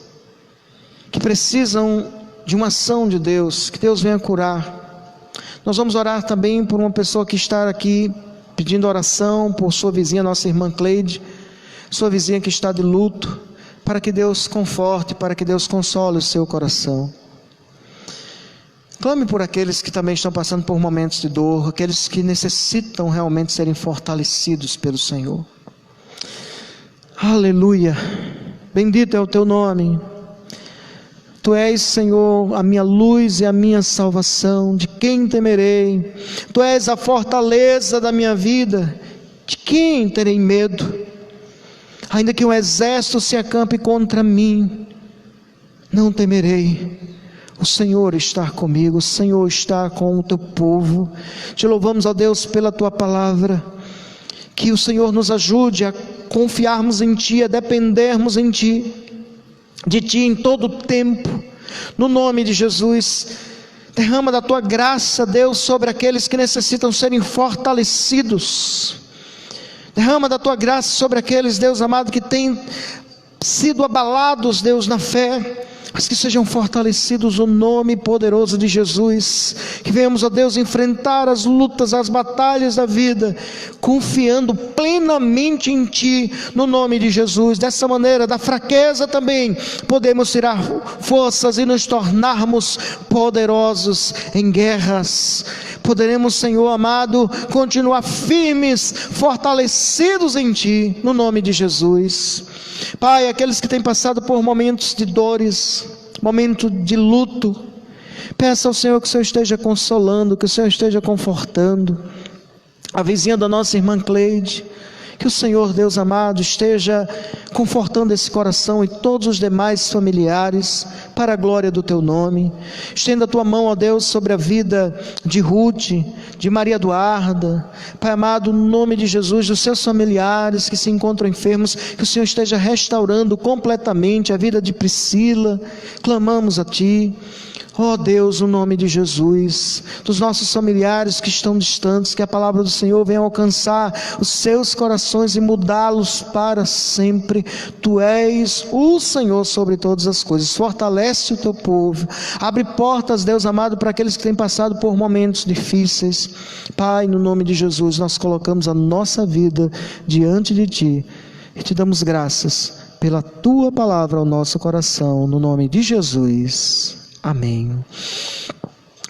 que precisam de uma ação de Deus, que Deus venha curar. Nós vamos orar também por uma pessoa que está aqui pedindo oração, por sua vizinha, nossa irmã Cleide, sua vizinha que está de luto, para que Deus conforte, para que Deus console o seu coração. Clame por aqueles que também estão passando por momentos de dor, aqueles que necessitam realmente serem fortalecidos pelo Senhor. Aleluia, bendito é o teu nome. Tu és, Senhor, a minha luz e a minha salvação. De quem temerei? Tu és a fortaleza da minha vida. De quem terei medo? Ainda que um exército se acampe contra mim, não temerei. O Senhor está comigo, o Senhor está com o teu povo. Te louvamos, ó Deus, pela tua palavra. Que o Senhor nos ajude a confiarmos em Ti, a dependermos em Ti, de Ti em todo o tempo. No nome de Jesus, derrama da tua graça, Deus, sobre aqueles que necessitam serem fortalecidos. Derrama da tua graça sobre aqueles, Deus amado, que têm sido abalados, Deus, na fé. mas que sejam fortalecidos o nome poderoso de Jesus, que venhamos, ó Deus, enfrentar as lutas, as batalhas da vida, confiando plenamente em Ti, no nome de Jesus. Dessa maneira, da fraqueza também, podemos tirar forças e nos tornarmos poderosos em guerras. Poderemos, Senhor amado, continuar firmes, fortalecidos em Ti, no nome de Jesus. Pai, aqueles que têm passado por momentos de dores, momento de luto, peça ao Senhor que o Senhor esteja consolando, que o Senhor esteja confortando. A vizinha da nossa irmã Cleide, que o Senhor, Deus amado, esteja confortando esse coração e todos os demais familiares, para a glória do Teu nome. Estenda a Tua mão, ó Deus, sobre a vida de Ruth, de Maria Eduarda, Pai amado, no nome de Jesus, dos seus familiares que se encontram enfermos, que o Senhor esteja restaurando completamente a vida de Priscila. Clamamos a Ti, ó Deus, no nome de Jesus, dos nossos familiares que estão distantes, que a palavra do Senhor venha alcançar os seus corações e mudá-los para sempre. Tu és o Senhor sobre todas as coisas. Fortalece o Teu povo, abre portas, Deus amado, para aqueles que têm passado por momentos difíceis. Pai, no nome de Jesus, nós colocamos a nossa vida diante de Ti e Te damos graças pela Tua palavra ao nosso coração, no nome de Jesus. Amém.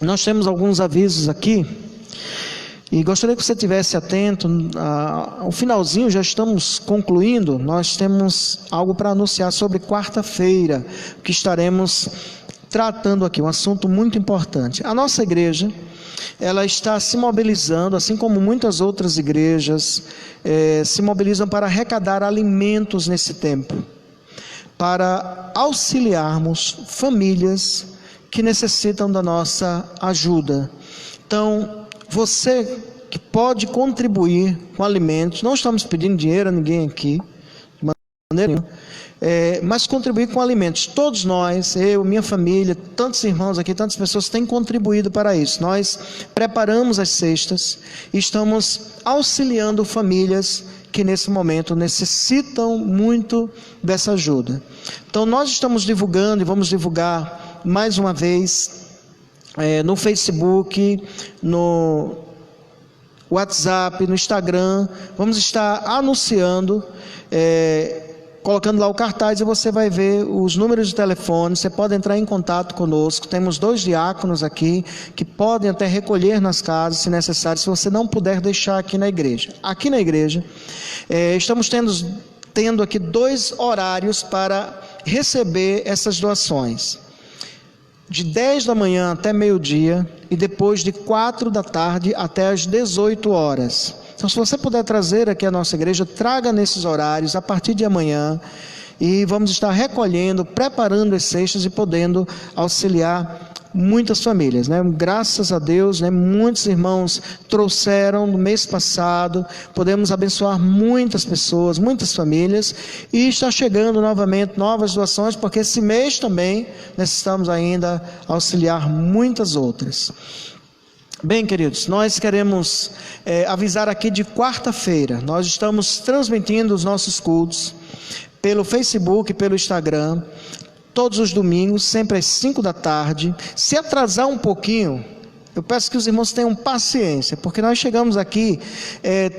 Nós temos alguns avisos aqui e gostaria que você estivesse atento. Ao finalzinho, já estamos concluindo. Nós temos algo para anunciar sobre quarta-feira, que estaremos tratando aqui, um assunto muito importante. A nossa igreja, ela está se mobilizando, assim como muitas outras igrejas se mobilizam para arrecadar alimentos nesse tempo, para auxiliarmos famílias que necessitam da nossa ajuda. Então, você que pode contribuir com alimentos, não estamos pedindo dinheiro a ninguém aqui, de maneira nenhuma, mas contribuir com alimentos. Todos nós, eu, minha família, tantos irmãos aqui, tantas pessoas têm contribuído para isso. Nós preparamos as cestas e estamos auxiliando famílias que nesse momento necessitam muito dessa ajuda. Então nós estamos divulgando e vamos divulgar mais uma vez no Facebook, no WhatsApp, no Instagram. Vamos estar anunciando, colocando lá o cartaz, e você vai ver os números de telefone. Você pode entrar em contato conosco. Temos 2 diáconos aqui que podem até recolher nas casas, se necessário, se você não puder deixar aqui na igreja. Aqui na igreja estamos tendo aqui 2 horários para receber essas doações: de 10 da manhã até meio-dia e depois de 4 da tarde até as 18 horas. Então, se você puder trazer aqui a nossa igreja, traga nesses horários a partir de amanhã, e vamos estar recolhendo, preparando as cestas e podendo auxiliar muitas famílias, né? Graças a Deus, né? Muitos irmãos trouxeram no mês passado. Podemos abençoar muitas pessoas, muitas famílias, e está chegando novamente novas doações, porque esse mês também necessitamos ainda auxiliar muitas outras. Bem, queridos, nós queremos avisar aqui de quarta-feira. Nós estamos transmitindo os nossos cultos pelo Facebook, pelo Instagram, todos os domingos, sempre às 5 da tarde. Se atrasar um pouquinho, eu peço que os irmãos tenham paciência, porque nós chegamos aqui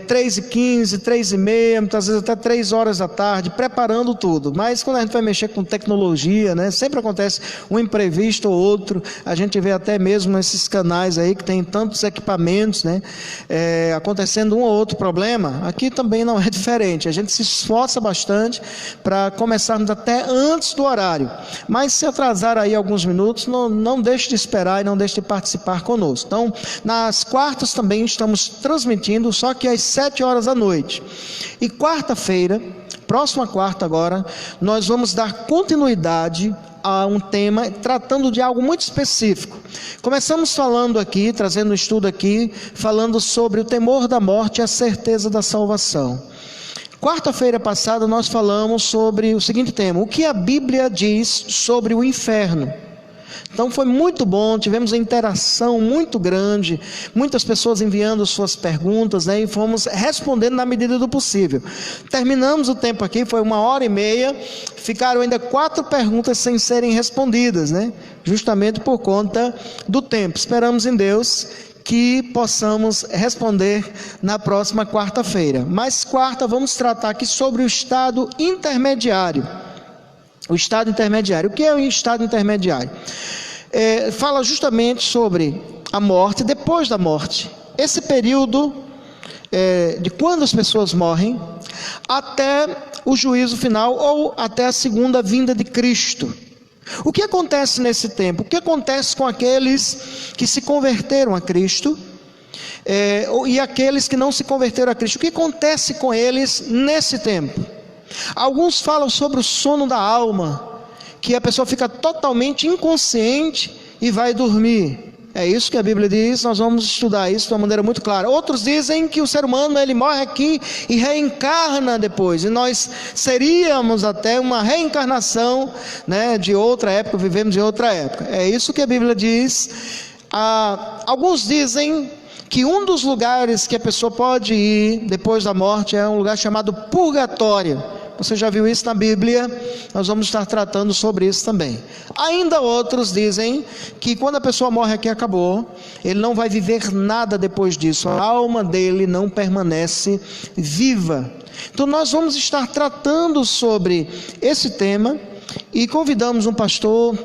3h15, 3h30, muitas vezes até 3 horas da tarde, preparando tudo. Mas quando a gente vai mexer com tecnologia, né, sempre acontece um imprevisto ou outro. A gente vê até mesmo nesses canais aí que tem tantos equipamentos, né, acontecendo um ou outro problema. Aqui também não é diferente. A gente se esforça bastante para começarmos até antes do horário. Mas se atrasar aí alguns minutos, não deixe de esperar e não deixe de participar conosco. Então, nas quartas também estamos transmitindo, só que às 7 horas da noite. E quarta-feira, próxima quarta agora, nós vamos dar continuidade a um tema tratando de algo muito específico. Começamos falando aqui, trazendo um estudo aqui, falando sobre o temor da morte e a certeza da salvação. Quarta-feira passada nós falamos sobre o seguinte tema: o que a Bíblia diz sobre o inferno. Então foi muito bom, tivemos uma interação muito grande, muitas pessoas enviando suas perguntas, né, e fomos respondendo na medida do possível. Terminamos o tempo aqui, foi 1h30, ficaram ainda 4 perguntas sem serem respondidas, né, justamente por conta do tempo. Esperamos em Deus que possamos responder na próxima quarta-feira. Mas quarta vamos tratar aqui sobre o estado intermediário. O estado intermediário. O que é o estado intermediário? Fala justamente sobre a morte, depois da morte. Esse período de quando as pessoas morrem até o juízo final ou até a segunda vinda de Cristo. O que acontece nesse tempo? O que acontece com aqueles que se converteram a Cristo e aqueles que não se converteram a Cristo? O que acontece com eles nesse tempo? Alguns falam sobre o sono da alma, que a pessoa fica totalmente inconsciente e vai dormir. É isso que a Bíblia diz, nós vamos estudar isso de uma maneira muito clara. Outros dizem que o ser humano ele morre aqui e reencarna depois, e nós seríamos até uma reencarnação, né, de outra época, vivemos em outra época. É isso que a Bíblia diz. Alguns dizem que um dos lugares que a pessoa pode ir depois da morte é um lugar chamado purgatório. Você já viu isso na Bíblia? Nós vamos estar tratando sobre isso também. Ainda outros dizem que quando a pessoa morre aqui, acabou. Ele não vai viver nada depois disso. A alma dele não permanece viva. Então nós vamos estar tratando sobre esse tema e convidamos um pastor,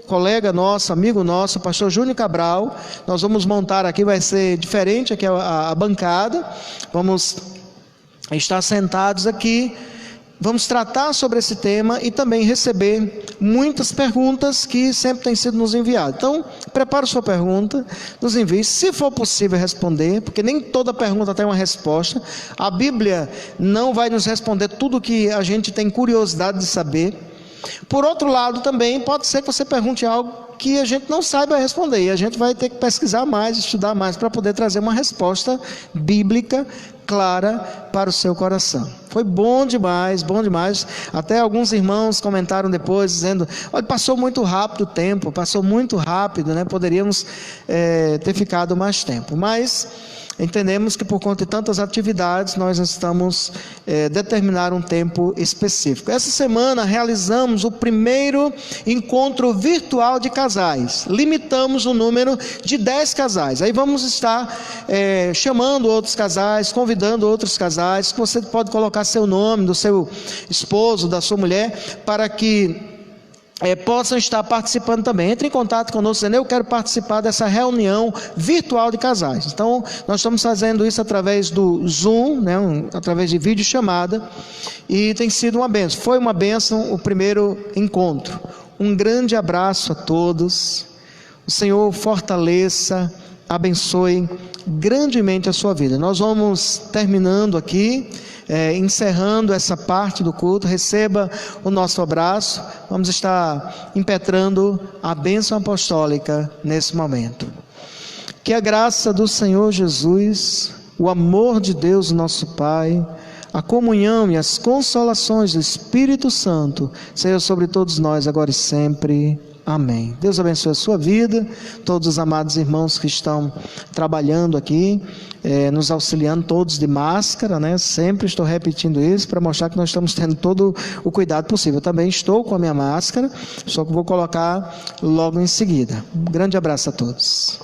colega nosso, amigo nosso, pastor Júnior Cabral. Nós vamos montar aqui, vai ser diferente aqui a bancada. Vamos estar sentados aqui. Vamos tratar sobre esse tema e também receber muitas perguntas que sempre têm sido nos enviadas. Então, prepare sua pergunta, nos envie, se for possível responder, porque nem toda pergunta tem uma resposta. A Bíblia não vai nos responder tudo que a gente tem curiosidade de saber. Por outro lado, também pode ser que você pergunte algo que a gente não saiba responder, e a gente vai ter que pesquisar mais, estudar mais, para poder trazer uma resposta bíblica clara para o seu coração. Foi bom demais, bom demais. Até alguns irmãos comentaram depois, dizendo: olha, passou muito rápido o tempo, passou muito rápido, né? Poderíamos ter ficado mais tempo, mas entendemos que por conta de tantas atividades, nós estamos determinar um tempo específico. Essa semana realizamos o primeiro encontro virtual de casais. Limitamos o número de 10 casais. Aí vamos estar chamando outros casais, convidando outros casais. Você pode colocar seu nome, do seu esposo, da sua mulher, para que possam estar participando também. Entre em contato conosco, dizendo: eu quero participar dessa reunião virtual de casais. Então nós estamos fazendo isso através do Zoom, né, através de videochamada, e tem sido uma bênção. Foi uma bênção o primeiro encontro. Um grande abraço a todos. O Senhor fortaleça, abençoe grandemente a sua vida. Nós vamos terminando aqui, encerrando essa parte do culto. Receba o nosso abraço. Vamos estar impetrando a bênção apostólica nesse momento. Que a graça do Senhor Jesus, o amor de Deus nosso Pai, a comunhão e as consolações do Espírito Santo seja sobre todos nós agora e sempre. Amém. Deus abençoe a sua vida, todos os amados irmãos que estão trabalhando aqui, nos auxiliando, todos de máscara, né? Sempre estou repetindo isso para mostrar que nós estamos tendo todo o cuidado possível. Eu também estou com a minha máscara, só que vou colocar logo em seguida. Um grande abraço a todos.